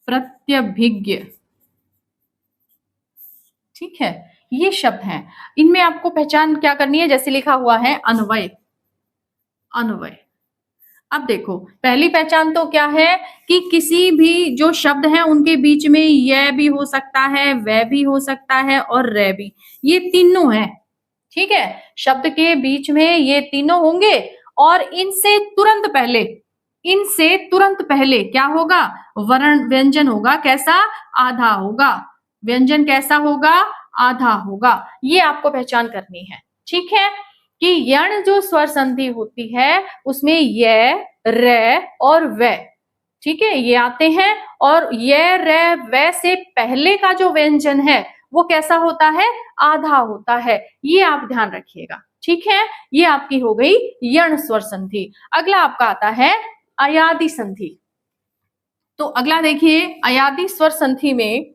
प्रत्यभिज्ञ। ठीक है, ये शब्द हैं, इनमें आपको पहचान क्या करनी है, जैसे लिखा हुआ है अन्वय, अन्वय। अब देखो पहली पहचान तो क्या है कि किसी भी जो शब्द हैं उनके बीच में यह भी हो सकता है, वह भी हो सकता है और रे भी, ये तीनों हैं। ठीक है, शब्द के बीच में ये तीनों होंगे, और इनसे तुरंत पहले, इनसे तुरंत पहले क्या होगा, वर्ण व्यंजन होगा, कैसा, आधा होगा। व्यंजन कैसा होगा, आधा होगा। ये आपको पहचान करनी है। ठीक है, कि यण जो स्वर संधि होती है उसमें य, रे और वे, ठीक है, ये आते हैं, और ये, रे, वे से पहले का जो व्यंजन है वो कैसा होता है, आधा होता है। ये आप ध्यान रखिएगा। ठीक है, ये आपकी हो गई यण स्वर संधि। अगला आपका आता है अयादि संधि। तो अगला देखिए अयादि स्वर संधि में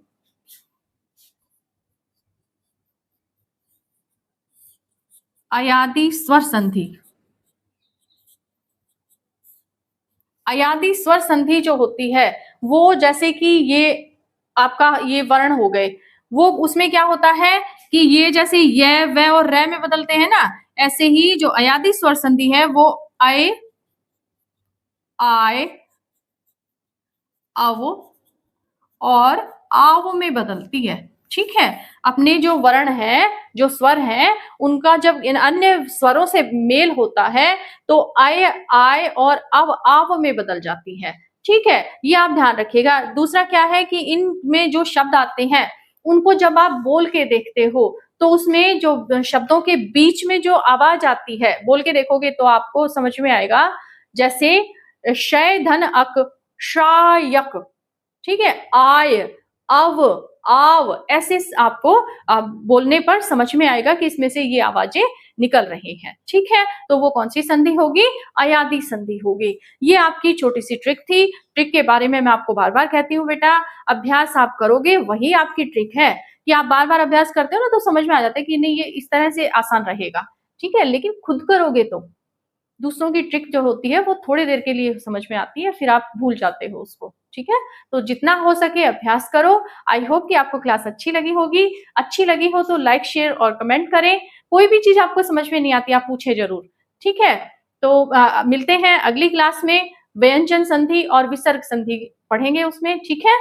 अयादि स्वर संधि, अयादि स्वर संधि जो होती है वो जैसे कि ये आपका ये वर्ण हो गए, वो उसमें क्या होता है कि ये जैसे ये, वे और रे में बदलते हैं ना, ऐसे ही जो अयादि स्वर संधि है वो आए, आय, अव और आव में बदलती है। ठीक है, अपने जो वर्ण है, जो स्वर है, उनका जब इन अन्य स्वरों से मेल होता है तो आय, आय और अव, आव में बदल जाती है। ठीक है, ये आप ध्यान रखिएगा। दूसरा क्या है कि इनमें जो शब्द आते हैं उनको जब आप बोल के देखते हो तो उसमें जो शब्दों के बीच में जो आवाज आती है, बोल के देखोगे तो आपको समझ में आएगा। जैसे शय धन अक, शायक, ठीक है, आय, अव, आव, ऐसे आपको बोलने पर समझ में आएगा कि इसमें से ये आवाजें निकल रही हैं। ठीक है, तो वो कौन सी संधि होगी, अयादि संधि होगी। ये आपकी छोटी सी ट्रिक थी। ट्रिक के बारे में मैं आपको बार बार कहती हूँ बेटा, अभ्यास आप करोगे वही आपकी ट्रिक है, कि आप बार बार अभ्यास करते हो ना तो समझ में आ जाता है कि नहीं ये इस तरह से आसान रहेगा। ठीक है, लेकिन खुद करोगे तो दूसरों की ट्रिक जो होती है वो थोड़ी देर के लिए समझ में आती है, फिर आप भूल जाते हो उसको। ठीक है, तो जितना हो सके अभ्यास करो। आई होप कि आपको क्लास अच्छी लगी होगी। अच्छी लगी हो तो लाइक, शेयर और कमेंट करें। कोई भी चीज आपको समझ में नहीं आती आप पूछे जरूर। ठीक है, तो मिलते हैं अगली क्लास में। व्यंजन संधि और विसर्ग संधि पढ़ेंगे उसमें, ठीक है?